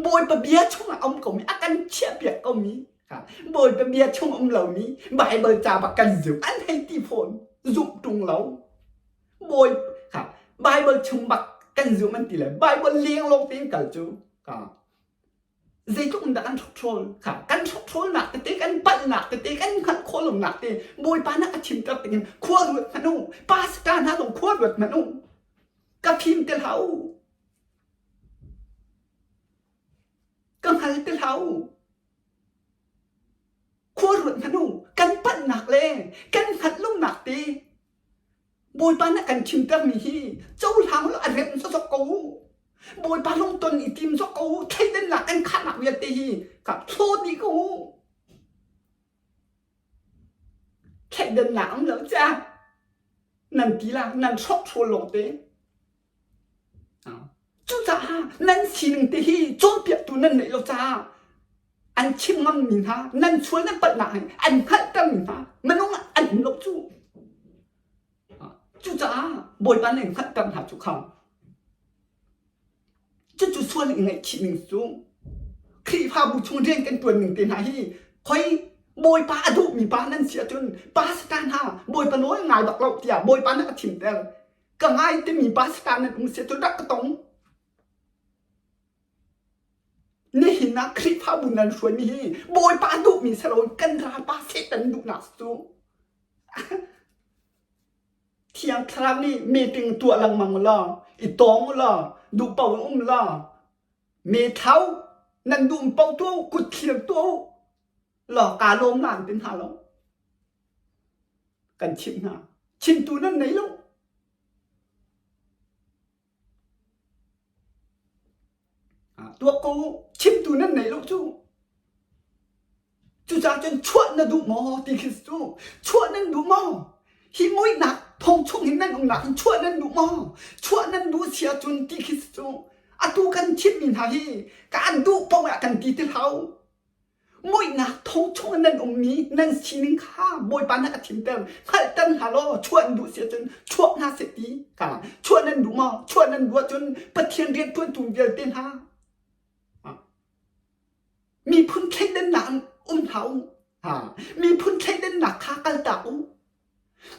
Speaker 1: บอยปะเบียช่วงอมก็มีอาการเชี่ยเปียก็มีบอยปะเบียช่วงอมเรามีใบเบอร์จ่าปากกันจุอันให้ตีฝนจุกตรงเราบอยใบเบอร์ช่วงบักกันจุมันตีเลยใบเบอร์เลี้ยงลงเตียงกันจูdây chúng đã ăn control căn control nặng cái căn bận nặng cái căn khăn khô lồng nặng thì bôi ba nặng chìm tập tình khua ruột mà nung pasta na lồng khua ruột mà nung cả phim tên hậu căng hai tên hậu khua ruột mà nung căn bận nặng lên căn khăn lồng nặng thì bôi ba nặng chìm tập mi châu thằng nó ăn rệm sao cốบอยปลาลงตนอีทีมซอกกูใช้เดินหลักอันขาดหนักเวียตีกับโทษดีกูแค่เดินหลังแล้วจ้านั่นทีละนั่นชอบชวนลงเต้จู่จ้านั่นสิ่งที่โจมเปียตัวนั่นไหนแล้วจ้าอันชิมมันมีนะนั่นชวนนั่นปัญหาอันขัดกันมีนะมันต้องอันลบจู่จ้าบอยปลาหนึ่งขัดกันหาจุกเขาจะจุดส่วนยังไงชีหนึ่งสูงคลีพาบุชงเรียนกันตัวหนึ่งเต็นหาฮีคอยบอยปาดุมีปานั่นเสียจนปาสตานฮาบอยปาโน้ยง่ายบักเราเตียบอยปานั่นก็ถิ่มแต่ก็ง่ายแต่มีปาสตานนั่นมึงเสียจนรักกระตงนี่หินนะคลีพาบุนันชวนมีฮีบอยปาดุมีสโลนกันราปาเสตันดุนักสูงเที่ยงครามนี่มีตึงตัวลังมังล่ออีตองล่อดูเป่าล่อเมเท้านั่นดูเป่าตัวกุดเขียงตัวหลอกกาลมหลานเป็นหาเรากันชิมหาชิมตัวนั่นไหนลูกตัวกูชิมตัวนั่นไหนลูกจูจ้าจนชวนนั่นดูหมอตีคิสจูชวนนั่นดูหมอหิมวยหนักพงช่วงหินนั่นองหนักชวนนั่นดูหมอชวนนั่นดูเสียจนตีคิสจูดูกันชิมมินหาฮีการดูปองกันตีเท้ามวยหนักทงช่วงนั่นองมีนั่นชีนิงข้าบอยปานักทิมเติมขัดตันฮาโลชวนดูเสียจนช่วงน่าเสียดีชวนนั่นดูหมอชวนนั่นดูจนปะเทียนเรียนตัวตุ่มเดียวเต้นฮามีพื้นแค่เดินหนักเท้ามีพื้นแค่เดินหนักขากันเต่า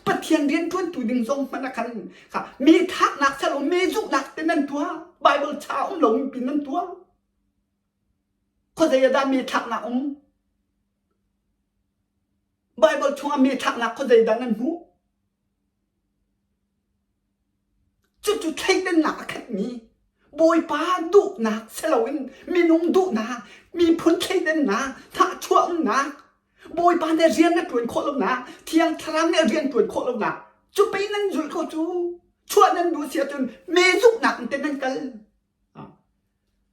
Speaker 1: ปะเทียนเรียนตัวตุ่มดึงทรงมันกันมีทักหนักสโลเมจุหนักแต่นั่นตัวไบเบิลชาหลงปีนั่นตัวคนจะได้มีทักหนักไบเบิลช่วงมีทักหนักคนจะได้นั่นหูจุดใช้เดินหนักแค่นี้บอยป้าดุหนักสโลวินมีนุ่งดุหนักมีพื้นใช้เดินหนักถ้าช่วงหนักบอยป้าได้เรียนนักตัวโคลงนะเที่ยงทางเนี่ยเรียนตัวโคลงนะจุดไปนั่นจุดเขาจูช่วงนั้นดูเสียจนเมจุหนักแต่นั่นกัน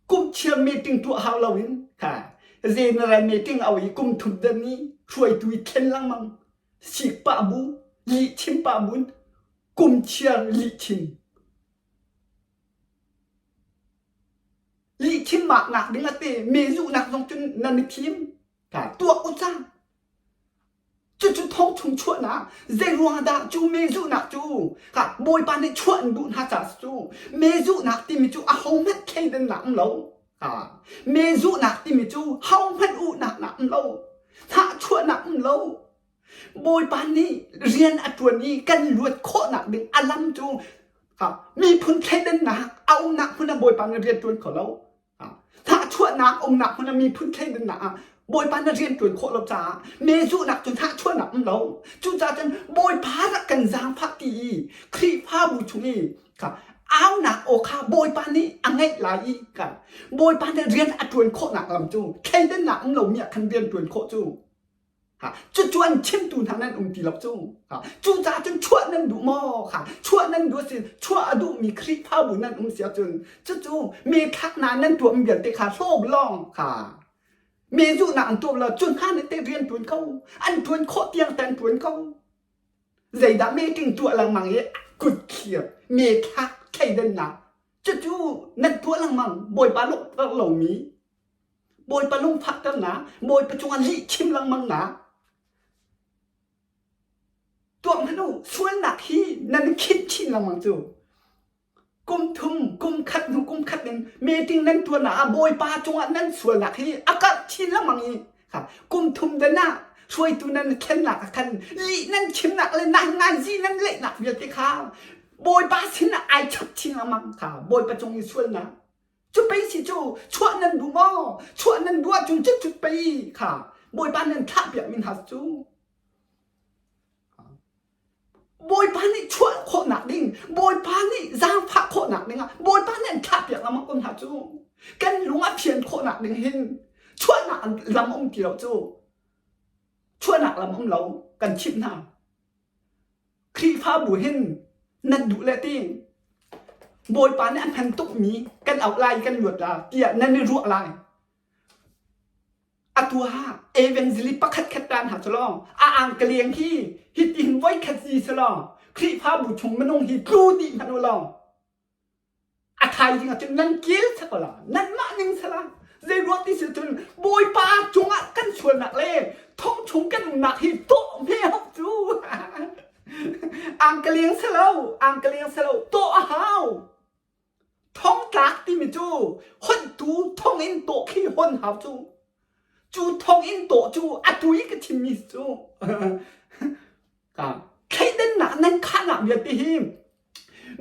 Speaker 1: กุมเชื่อเมติงตัวฮาวลาวินค่ะเจนอะไรเมติงเอาอีกุมทุบเดนี่ช่วยตุยเข็นลังมังสิปะบุลิชิมปะบุนกุมเชื่อลิชิมมากหนักดึงละเตเมจุหนักตรงจนนันทีมค่ะตัวอุจ้าจุดท้องชงชวนนะเจรัวดาจูเมจุนักจูค่ะบอยปานในชวนดูน่าจะจูเมจุนักที่มีจูอาหงแม่แค่เดินหนังเราค่ะเมจุนักที่มีจูเฮาแม่อุนักเราถ้าชวนหนักเราบอยปานนี้เรียนอัตัวนี้กันรวดโคหนักดึงอลัมจูค่ะมีพื้นแค่เดินหนักเอาหนักพื้นบอยปานเรียนตัวของเราถ้าชวนหนักองหนักพื้นมีพื้นแค่เดินหนักบอยปานเรียนตัวโคเราจ้าเมจุหนักจนท่าชั่วหนักเราจุจ้าจนบอยพารักกันจางพักตีครีพาบุชุนีค่ะเอาหนักโอคาบอยปานนี้อังไงหลายกันบอยปานเรียนอัดตัวโคหนักลำจูแค่เดินหนักเราเนี่ยคันเรียนตัวโคจูค่ะจุจวนชิมตูนทางนั้นองค์ตีรับจูค่ะจุจ้าจนชั่วนั้นดูหม้อค่ะชั่วนั้นดูสิชั่วดูมีครีพาบุนั้นองค์เสียจนจู่มีทักนานนั้นตัวมันเบียดเตะขาโซ่ล่องค่ะเมจุหนังตัวเราจนข้าในเตเรียนตัวเขาอันตัวโคเตียงแต่ตัวเขาใจดาเมติงตัวลังมังเยกุดเขียบเมทักใครเดินหนักจู่นั่นตัวลังมังบอยปลาลุกเหล่ามีบอยปลาลุกพักกันนะบอยปัจจุบันลิชิมลังมังนะ ส่วนหนักที่นั่นคิดชินละมังจูกุมทุมกุมขัดหนูกุมขัดนั่นเมติงนั่นตัวหนาโบยปาจงอันนั้นส่วนหนักที่อากาศชินละมังอีค่ะกุมทุมเดินหน้าช่วยตัวนั้นแค่หนักกันลีนั่นชิมหนักเลยนางงานซีนั่นเละหนักเยอะที่ข้าวโบยปาชินละไอชัดชินละมังค่ะโบยปาจงอีส่วนหนักจุดไปสิจูช่วยนั่นดูมอช่วยนั่นดูจงจุดไปค่ะโบยปานั่นท่าเปียกมินหัสจูโบยปานี่ช่วยโคหนักดิ่งโบยปานี่จ้างพระโคหนักดิ่งอ่ะโบยปานั่นท่าเปียกละมังคนหัสจูกันหลวงอาเพียนโคหนักดิ่งหินช่วยหนักละมังกี่เราจูช่วยหนักละมังเรากันชิบหน้าครีฟ้าบุหินนั่นดูแลติ้งโบยปานนี่อันพันตุกมีกันเอาลายกันหยวดลาเกียนั่นนี่รัวลายอัตัวฮะเอเวนซิลิปักขัดขัดการหาสลองอ่างกะเลียงที่ฮิตินไว้ขัดซีสลองครีฟ้าบุชงมันงฮิตรูดีมันลองอาไทยจริงอ่ะจนนั่นเกี้ยวสักละนั่นมาหนึ่งสละเรื่องรัวที่สุดจนโบยปาจงอ่ะกันชวนหนักเลยท้องชงกันหนักฮิตโตเพี้ยบจูอ่างกะเลียงสลาวอ่างกะเลียงสลาวโตอ้าวท้องตากที่มีจูคนตูท้องอินโตขี้คนหาวจูท้องอินโตจูอัตุยก็ทิมิจูครับใครเดินหนานั่นข้าหนาเบียดไปหิม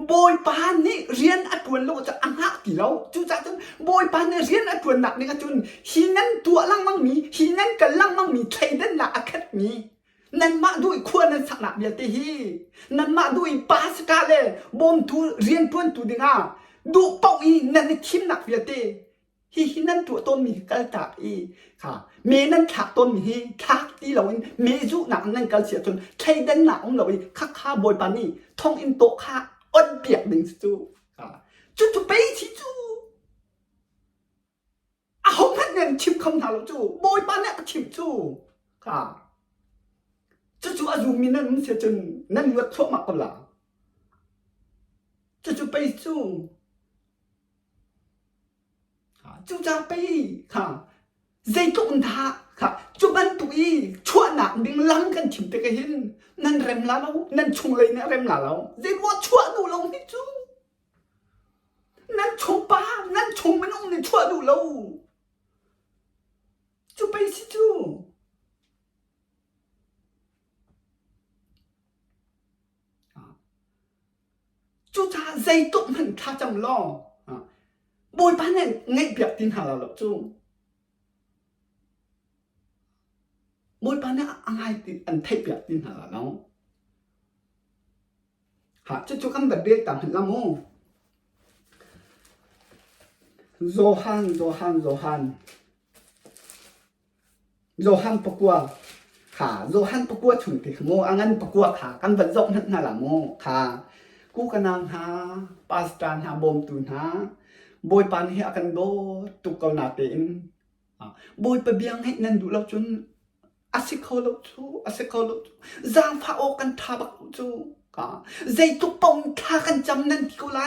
Speaker 1: โบยปานนี่เรียนอัตวนโลจะอังหักกี่แล้วจูจ้าจนโบยปานนี่เรียนอัตวนหนักนี่ก็จนฮีนั่นตัวลังมั่งมีฮีนั่นกันลังมั่งมีใครเดินหนาอักขัดมีนั่นมาด้วยควรนั่นสักหนักเบียดไปหินั่นมาด้วยปาสกาเลบอมตูเรียนพวนตูดิงาดูเป้าอีนั่นในชิมหนักเบียดเตฮีนั่นตัวต้นมีกระตากอีค่ะเมนั่นขาต้นมีฮีคักที่เราเมจุหนักนั่นกระเสียจนใครเดินหนักของเราคักข้าโบยปานนี่ท่องอินโตข้าอดเปียกหนึ่งจูจูไปที่จูเอาพันเงินชิมคำถามเราจูโบยปานเนี่ยชิมจูค่ะจูอายุมีนั่นมันเสียจนนั่นวัดทั่วมากกว่าจูไปจูจูจะไปค่ะใจตุนท่าค่ะจูบันตุยชั่วหนักดึงลังกันชิมเตกหินนั่นเร็มลาเรานั่นชงเลยเนี่ยเร็มลาเราใจว่าชั่วดูเราไม่จูนั่นชงป้านั่นชงไม่น้องเนี่ยชั่วดูเราจูไปสิจูจูจะใจตุมันท่าจำลองโบยป้าเนี่ยไงเปียกตินหาเราหรอกจูโบยป้าเนี่ยอะไรติดอันเทปเปียกตินหาเราหาจูกันแบบเรียกตามเห็นละโมโจฮันปะกัวค่ะโจฮันปะกัวฉุนติขโมอังันปะกัวค่ะกันบัดจบนั่นละโมค่ะกูกันนางหาปาสตานหาบอมตุนหาโบยปานให้อากันโบตุกเกานาเตนโบยไปเบียงให้นั่นดูเราจนอาศัยเขาเราจูจางพาอกันทาบักจูใจตุกปองทากันจำนั่นที่เขาไล่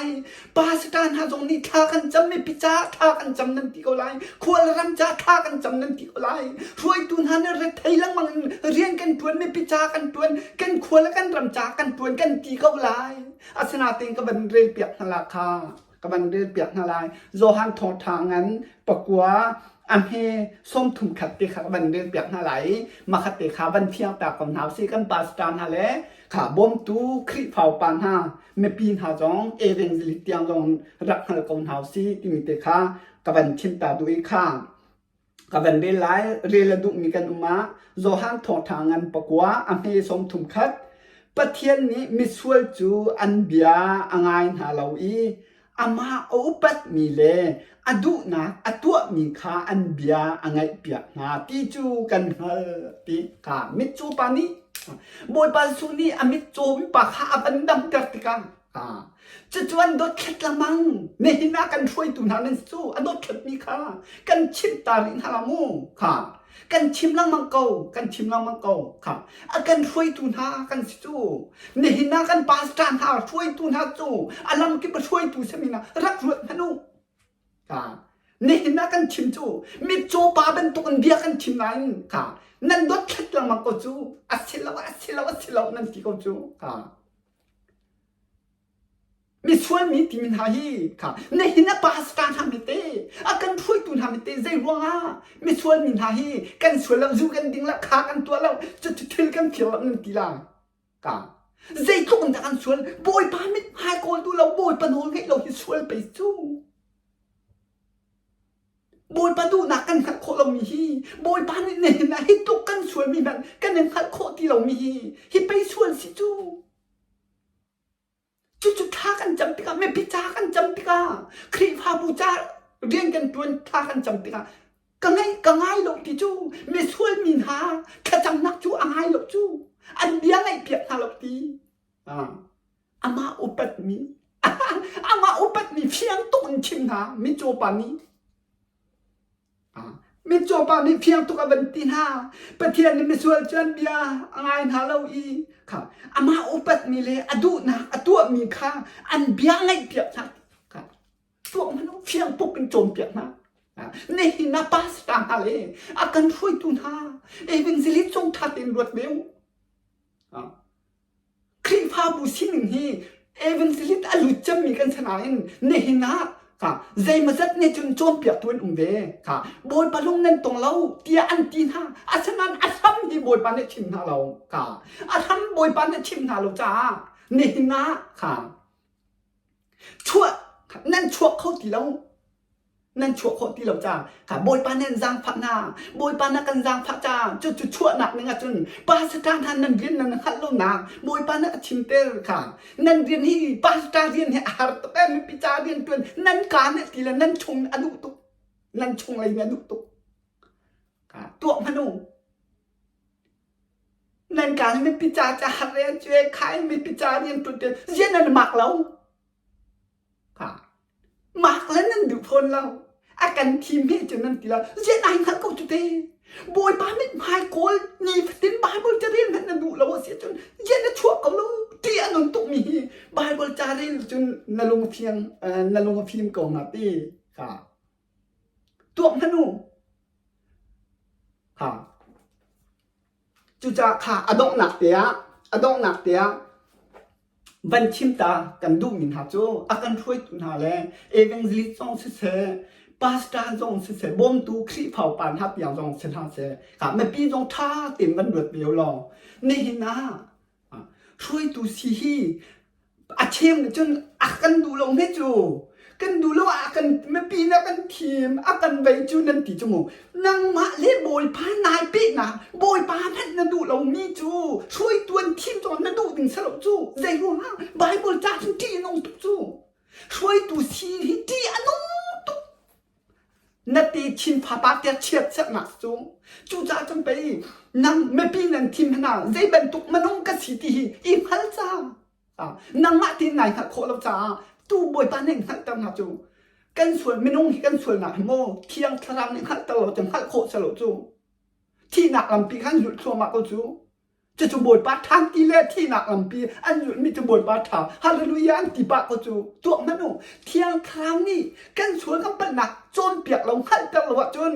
Speaker 1: ปาสตานหาตรงนี้ทากันจำไม่พิจาทากันจำนั่นที่เขาไล่ควรรำจ้าทากันจำนั่นที่เขาไล่ช่วยตุนหันเรไทยลังมังเรียนกันตวนไม่พิจากันตวนกันควรและกันรำจ้ากันตวนกันที่เขาไล่อาสนาเต็งก็เป็นเรียนเปียกนาลาคากับมันเดือดเปียกนาลายโจฮันทองทางงั้นปะกัวอันเฮส้มถุมขัดติขาบันเดือดเปียกนาไหลมาขัดติขาบันเพียงแต่กับหนาวซีกันปาสตานฮะเลยขาบ่มตูคลิปเผาปานฮาเมปีนหาจงเอเวนซิลิเตียงจงรักหันกับหนาวซีติมิเตขากับบันชิมตาดุยข้ากับบันเดือดไหลเรียลดุมีกันอุมาโจฮันทองทางงั้นปะกัวอันเฮส้มถุมขัดปะเทียนนี้มิสวลจูอันเบียอังไงหาเราอีอามาอุปัตมีเลอดุนักอตัวมีขาอันเบียอังไงเปียกนาตีจูกันเฮตีขามิจูปานีบอยปาสุนีอามิจูวิปะขาอันดำกัดติกันจะจวนโดดเข็ดละมังเนหินากันช่วยตุนหานันสู้อันโดดเข็ดมีขากันชิมตาลินฮาลามูค่ะกันชิมลังมังโกค่ะกันช่วยตุนหากันสู้เนหินากันปาสตานหาช่วยตุนหาสู้อัลลัมกิบช่วยตุสมินารักรวดมนุค่ะ นี่นักกันชิมจูมีโจปาเป็นตุกันเบียกันชิมนั่นค่ะนั่นดดแค่ละมันก็จูอัศสิลาวนั่นที่ก็จูค่ะมีส่วนมีที่มินหายค่ะนี่นักภาษาทำไม่เตะอากันช่วยตุนทำไม่เตะใจรัวงามีส่วนมินหายกันส่วนเราจูกันดิ้งละขากันตัวเราจะถึงกันเที่ยวนั่นทีละค่ะใจตุกันกันส่วนบอยปาไม่หายคนตัวเราบอยปนโหให้เราที่ส่วนไปจูบอยปาดูนักกันขัดโคเรามีฮีบอยปาเนี่ยนะให้ตุกันส่วนมีมันกันหนึ่งขัดโคที่เรามีฮีให้ไปส่วนสิจูจุดท่ากันจำปีกาไม่พิจากันจำปีกาครีพาบูจาเรียนกันตัวท่ากันจำปีกาก็ง่ายหลอกที่จูไม่ส่วนมีหาแค่จำนักจูง่ายหลอกจูอันเดียวไงเปียกหาหลอกทีอามาอุปัตมีอามาอุปัตมีเพียงตุนชิมหาไม่โจปานี้มีโจปานี่เพียงตุกบันตินาประเทศนี้มีส่วนจันเบียง่ายหาเราอีค่ะอามาอุปัตมีเลยอดูนะอตัวมีค่าอันเบียง่ายเปียกนะค่ะตัวมันเพียงปุ๊บเป็นโจมเปียกนะนี่นาปัสตาอะไรอาการช่วยตุนหาเป็นสิริจงทัดเองรวดเร็วครีพาบุษิหนึ่งฮีเป็นสิริอลุจมีกันสนายนี่นะค่ะใจมาจัดในจนโจมเปียกตัวอุ่นเดค่ะบอยปลาลุงนั่นตรงเราเตียอันตีน่าอาฉะนั้นอาทำที่บอยปลาเนี่ยชิมหาเราค่ะอาทำบอยปลาเนี่ยชิมหาเราจ้านี่นะค่ะชั่วนั่นชั่วเข้าที่เรานั่นชั่วเข้าที่เราจ้าค่ะบอยปลาเนี่ยจางพักนาบอยปลาเนี่ยกันจางพักจ้าจุดชั่วหนักนึงอ่ะจนปลาสตาร์นั่นเรียนนั่นฮัลโหลนาบอยปลาเนี่ยชิมเตอร์ค่ะนั่นเรียนที่ปลาสตาร์เรียนให้อาหารตัวแม่ไม่พิจารเรียนตัวนั่นการเนี่ยทีละนั่นชงอนุตุนั่นชงอะไรเนี่ยอนุตุค่ะตัวมนุษย์นั่นการไม่พิจารจะหาเรียนช่วยใครไม่พิจารเรียนตัวเดียวเรียนนั่นหมักเราค่ะหมักแล้วนั่นดูพลเราอาการทีมเพื่อนนั่นทีละเรียนไหนนั่นก็จุดเดียวบอยปาไม่หายโกลนี่ถึงบายบอลจะเรียนนั่นดูเราเสียจนเรียนนั่นชั่วเขาเราเตี้ยนนตุมีบายบอลจะเรียนจนนลงเพียงนลงพิมพ์กองนาตีค่ะตัวมนุษย์ค่ะจุจ้าค่ะอดองหนักเตียวันชิมตากันดูมินหาโจอากันช่วยตุนหาแลเวงลิซองเสปาสตาจงเสบอมตูครีเผาปานฮับอย่างจงเสทางเสค่ะไม่ปีจงท่าเต็มวันรวดเดียวลองนี่นะช่วยตูซีฮีอาเชมจนอากันดูลงไม่จูกันดูแล้วอากันไม่ปีนะกันทีมอากันไปจูนันติจมูกนางมาเล่บอยพานายปีนะบอยพาพันนันดูเรามีจูช่วยตัวทีมจอนนันดูถึงสลบจูใจรัวมากบายบอลจ้าทุกทีน้องตุกจูช่วยตัวซีที่อันน้องตุกนาทีชิมพาปาเตียเชียดสักหนักจูจ้าจำไปนางไม่ปีนันทีมนะใจเป็นตุกมันน้องกสิทีอีพัลจ้านางมาที่ไหนหักโคเราจ้าตู้บอยปานเองหักตามหาจูกันส่วนไม่นุ่งกันส่วนหนักโมเที่ยงครามนี่หักตลอดจนหักโคสลบจูที่หนักลำปีขันหยุดชัวมาก็จูจะบอยปาทางที่แรกที่หนักลำปีอันหยุดมีจะบอยปาถาฮาเลลูยาที่ปากก็จูตัวมันนุ่งเที่ยงครามนี่กันส่วนกันเป็นหนักจนเปียกลงหักตลอดจน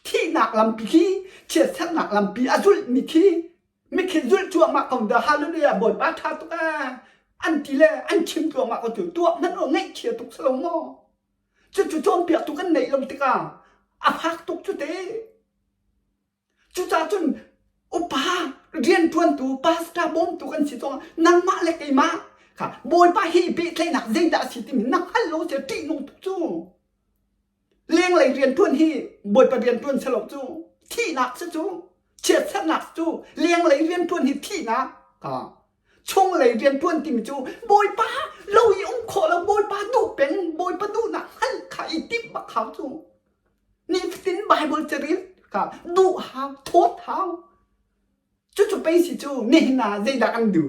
Speaker 1: ที่หนักลำปีเฉียดทั้งหนักลำปีอาจุลมีที่ไม่คิดจุลชัวมาของเดาฮาเลลูยาบอยปาถาตัวอันที่แรกอันชิมตัวมาก็จูตัวมันนุ่งไงเฉียดตุกสลงโมจุดโจมเปียกตุกันไหนลงติกาอาพักตุกจุดเดจุดจ้าจนอุปาเรียนทวนตูปาสตาบอมตุกันสิตรงนางมาเล็กไอมาค่ะบอยปาฮีปีใส่หนักใจด่าสิติมินักฮัลโหลเสียตีนงตุกจูเลี้ยงเลยเรียนทวนฮีบอยปาเรียนทวนสลบจูที่หนักซะจูเฉียดสนักจูเลี้ยงเลยเรียนทวนฮีที่หนักค่ะช่วงเลยเรียนทวนติมจูบอยป้าเราอีองขอเราบอยป้าดูเป็นบอยป้าดูหนักหันไข่ติบบักขาวจูนี่สินไบเบิลจะเรียนค่ะดูหาวโทษหาวจู่ไปสิจูนี่นาใจดักอันดู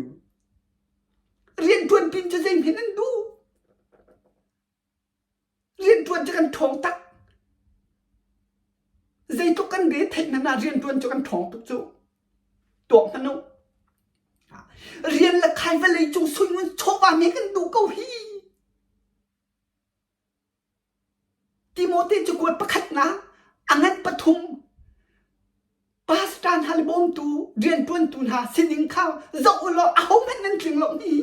Speaker 1: เรียนทวนปินจะใจเห็นอันดูเรียนทวนจะกันทองตักใจตุกันเรียนเทนนาเรียนทวนจะกันทองตุกจูตัวมนุษย์เรียนละใครไปเลยจูซุยมันชอบว่ามีกันดูเกาฮี ติโมธีจะกวดประคัดนะอังนั้นปทุมปาสตานฮาลิบอมตูเรียนต้นตูนหาสินิงข้าวจะอุลเอาแม่นั่นถึงหลงนี้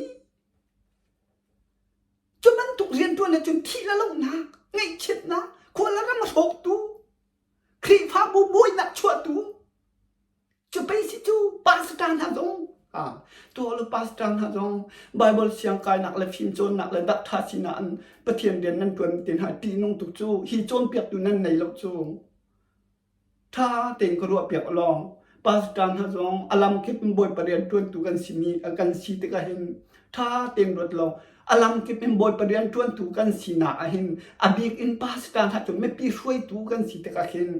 Speaker 1: จนมันถูกเรียนตัวนะจนที่ละลงนะไงเช็ดนะควรละรำมาโศกตูครีฟ้าบูบุยนักชั่วตูจะไปสิจูปาสตานฮาจงตัวเราปาสตานฮาจงไบเบิลเสียงกายนักเลยฟิล์มโจนนักเลยดักทาสินันประเทียนเดียนนั่นตัวเตียนหายตีนงตุกจูฮีโจนเปียกอยู่นั่นในโลกจูถ้าเต็งกรัวเปียกลองปาสตานฮาจงอลัมคิดเป็นบอยประเดียนตัวตุกันสิมีกันสิตกะเห็นถ้าเต็งรถลองอลัมคิดเป็นบอยประเดียนตัวตุกันสินาเห็นอบิกอินปาสตานฮาจงไม่ปีช่วยตุกันสิตกะเห็น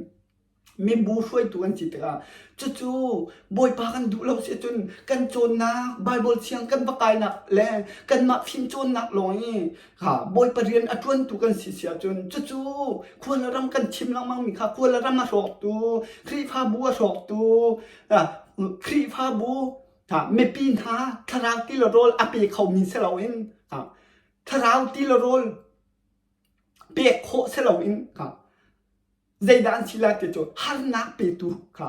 Speaker 1: มีบูช่วยตัวกันจิตกะจู่ๆบอยพากันดูเราเสียจนกันโจนนักไบเบิลเสียงกันประกายนักแลกันมาพิมพ์โจนนักลอยค่ะบอยประเรียนอัตวนตัวกันเสียจนจู่ๆควรละรำกันชิมลังมั่งมีค่ะควรละรำมาสอกตัวครีพาบัวสอกตัวครีพาบัวค่ะไม่ปีนหาทาราวที่ละโรลอเปียเขามีเสลาเองค่ะทาราวที่ละโรลเปียกโคเสลาเองค่ะZaidan sila tejo harna petu ka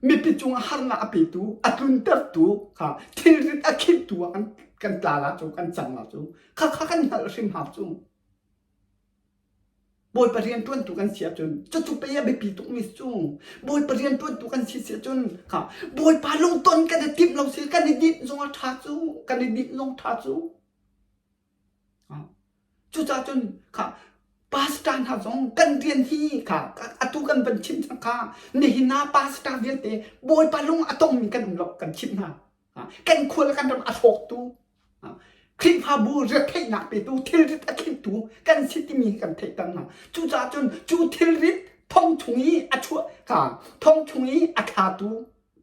Speaker 1: me pichung harna petu atun ter tu ka thirit akhit tu kan tala chu kan changla chu kha kan hal sim hap chu boy parian tuan tu kan sia chun chu pe ya be pi tu mis chu boy parian tuan tu kan sia chun ka boy pa long ton kan tip long sil kan dit zong tha chu kan dit zong tha chu chu cha chun kaปาสตานหาจงกันเรียนที่ค่ะอตุกันเป็นชิมสังค่ะนี่หินาปาสตาเวียนเตบอยปาลุงอตงมีกันหลอกกันชิมหากันควรกันทำอโศกตูคลิปฮาบูเรียกให้หนักไปตูทิลริตอคินตูกันสิที่มีกันเทตันนะจูจ่าจนจูทิลริตทองชุงีอชัวค่ะทองชุงีอคาตู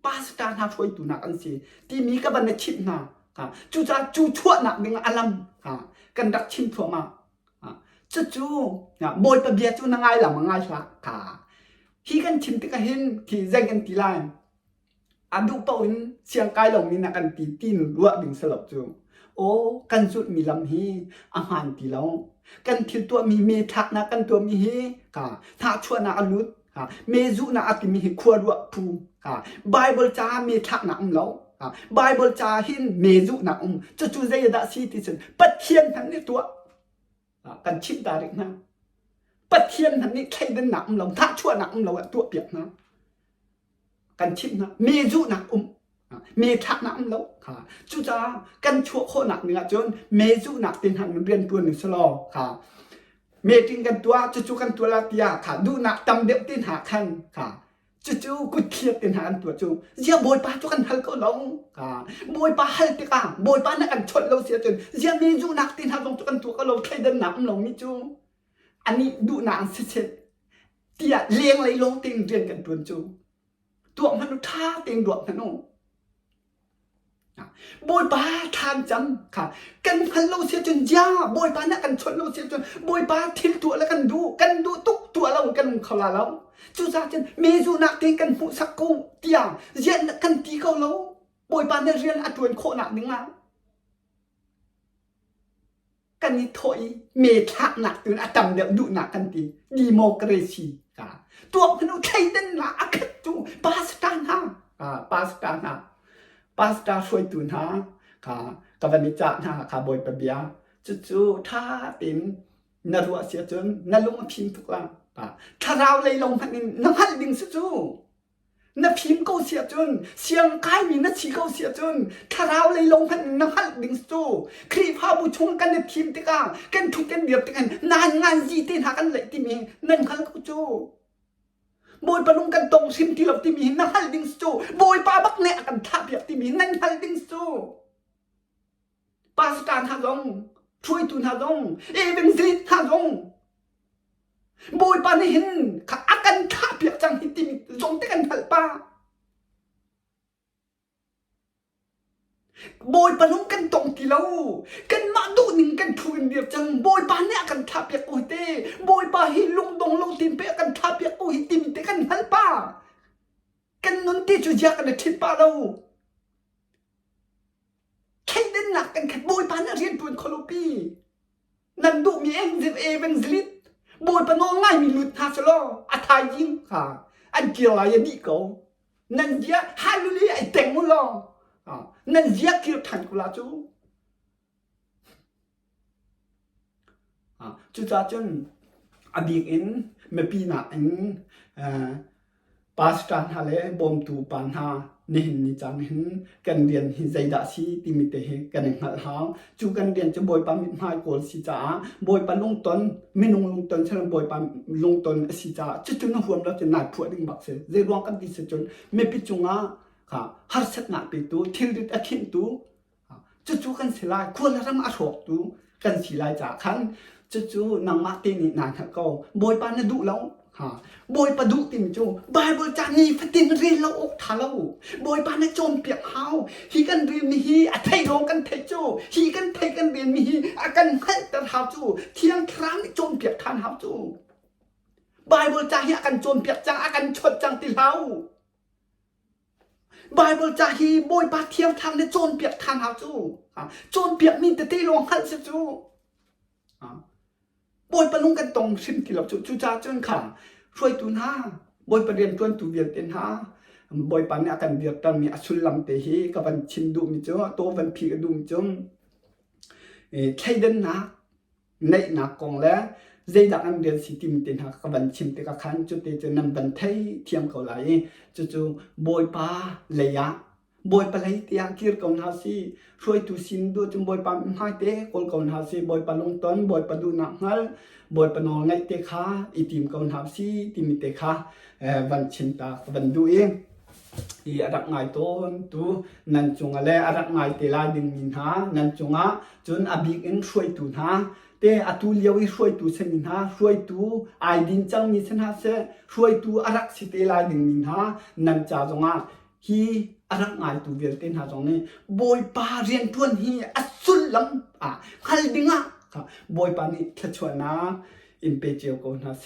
Speaker 1: ปาสตานหาช่วยตูนักอันสิที่มีกับบันชิมนะค่ะจูจ่าจูชั่วหนักเป็นอลัมค่ะกันดักชิมทั่วมาจู่ๆบอยปะเบียจู่นางไงหลังมังไงชักค่ะฮีกันชิมติกะเห็นที่ใจกันตีลายอดูปะวินเสียงกายหลงนี่นักกันตีตีนรัวดึงสลับจู่โอ้กันสุดมีลำฮีอาหารตีเรากันทิวตัวมีเมทักนะกันตัวมีเฮค่ะถ้าชั่วนะอลุดค่ะเมจุนะอากิมีเฮขวดรัวพูค่ะไบเบิลจ้าเมทักนะเราค่ะไบเบิลจ้าหินเมจุนะจู่ๆใจดาซีติสันปัดเทียนทั้งนี้ตัวกันชิมตาเด็กนะปัดเทียนทันนี้ใครเดินหนักเราถ้าชั่วหนักเราตัวเปียกนะกันชิมนะเมจุหนักเมทักหนักเราค่ะจู่จ้ากันชั่วโคหนักเนื้อจนเมจุหนักเป็นหันเรียนตัวหนึ่งสลอค่ะเมติงกันตัวจู่กันตัวลาเตียค่ะดูหนักตำเด็บตีนหาคันค่ะจู่กุดเทียบตีนหาอันตัวจู่เสียบอยป้าจู่กันฮัลก็ลงค่ะบอยป้าฮัลติกาบอยป้านักกันชนเราเสียจนเสียเมจุหนักตีนหาลงจู่กันตัวก็เราใครเดินหนักเรามิจู่อันนี้ดูหนังเสร็จเตียเลี้ยงเลยลงตีนเรียนกันตัวจู่ตัวมนุษย์ท่าตีนดวงนั่นโบอยป้าทานจำค่ะกันพันเราเสียจนยาบอยป้านักกันชนเราเสียจนบอยป้าทิ้งตัวแล้วกันดูตุกตัวเรากันเขาละเราจู่จ้าจนเมจูนักตีกันผู้สักกูเตียงเย็นกันตีเขาเราบอยป้าเนี่ยเรียนอัดวนโคหนักนึงอ่ะกันนี่ถอยเมทักหนักตื่นอาจำเดี๋ยวดูหนักกันตีดีโมกเรซีค่ะตัวมนุษย์ใครเดินหนักจู่ปาสตานาปาสตานาปาสตาช่วยตื่นหาค่ะกับวันนี้จ้าค่ะบอยปะเบียจู่ท่าเป็นนรัวเสียจนนลุงมาพิมพ์ทุกวันถ้าเราเลยลงพันนี้น้ำหันดิ่งจู่นับพิมพ์ก็เสียจนเสียงกายมีนัดชีก็เสียจนถ้าเราเลยลงพันน้ำหันดิ่งจู่ครีพาบุชงกันในพิมพ์ติกันทุกกันเดียบติกันนานงานจีติหากันเลยที่มีนั่นขันก็จู่บอยปลุงกันตรงซิมที่เราที่มีนั่นหันดิ่งจู่บอยปาบักเนี่ยกันทับเดียบที่มีนั่นหันดิ่งจู่ปาสตานหาจงช่วยตุนหาจงเอเวนซิตหาจงบอยปานี่เห็นข้าอากันท่าเปียกจังหิติมิจงเตกันหัลป้าบอยปาลุงกันตรงที่เรากันมาดูหนึ่งกันทุนเดียบจังบอยปาเนี่ยกันท่าเปียกโอเต้บอยปาหิลุงดงลงตีนเปียกันท่าเปียกโอหิติมิเตกันหัลป้ากันนนตีจุยากันทิดป้าเราแค่เดินหนักกันแค่บอยปาเนี่ยเรียนตัวโคโลปีนั่นดูมีเอ็งซิเอเวนซิลิต บอยปนองง่ายมีลุดฮาสโลอาทายยิงค่ะอันเกี่ยวอะไรดีก็นั่นเดียฮาลุลีไอเต็งมุลนั่นเดียเกี่ยวทันกุลาจูจุดจนอดีตอินเมื่อปีหน้าอินปาสตานฮาเลบอมตูปานฮานี่เห็นนี่จังเห็นกันเรียนหินใจดาซีติมิเตเหกันเองหัดหางจูกันเรียนจะบอยปามิหายโกลสิจ้าบอยปาลงตนไม่นงลงตนเช่นบอยปาลงตนสิจ้าจะจนหัวเราจะหนาผัวดึงบักเสเรื่องกันดิสจนไม่ปิจงอ่ะค่ะฮัร์เซตหนาปิตูทิลดิตอคินตูจะจูกันสิลายควรละรำอาถกตูกันสิลายจากขันจะจูนางมาตีนี่นานฮะก็บอยปาเนี่ยดุแล้วบอยปาดุติมจูบายเบอร์จานีฟตินเรียนเราอกทาเราบอยปาเนี่ยโจมเปียกเฮาฮีกันเรียนมีฮีอัทยลงกันเทจูฮีกันเทกันเรียนมีฮีอากันให้แต่หาจูเที่ยงครั้งโจมเปียกทานหาจูบายเบอร์จาฮีอากันโจมเปียกจังอากันชดจังติเราบายเบอร์จาฮีบอยปาเที่ยงทางเนี่ยโจมเปียกทานหาจูโจมเปียกมีแต่ตีลงหันเสจูบอยปาลุงกันตรงซิมที่เราจูจ้าจนขาช่วยตุนฮาบอยประเด็นจวนตุเวียนเต็นฮาบอยปันเนี่ยอาการเดียดตันมีอสุลลัมเตฮีกับวันชินดูมิจ้าตัววันพีกดูมิจ้าใช้เดินนักในนักกองแล้วใจดักอันเดียนสิติมเต็นฮากับวันชิมเตกขันจุดเตจะนำบันเทยเทียมเขาไหลจู่บอยปาเลยะบอยปาเลยเตียกิรกองฮาซีช่วยตุสินดูจนบอยปาไม่เตะกอลกองฮาซีบอยปาลงต้นบอยปาดูนักฮัลบอยปนองไงเตะขาอีทีมกองทัพซีทีมเตะขาวันชินตาวันดูเองอีอารักไงต้นตูนั่นจงอะไรอารักไงเตลาดึงมินหานั่นจงอ่ะจนอบิกเอ็นช่วยตูหาเตะอตุเลียวช่วยตูเซมินหาช่วยตูไอดินจังมีเซนหาเซช่วยตูอารักสิเตลาดึงมินหานั่นจ่าจงอ่ะฮีอารักไงตูเวลเต็นหาจงนี้บอยปาเรียนทวนฮีอัสุลลัมฮัลดิงอ่ะบอยปานี่ขชวนาอินเปเจียวโกนาเซ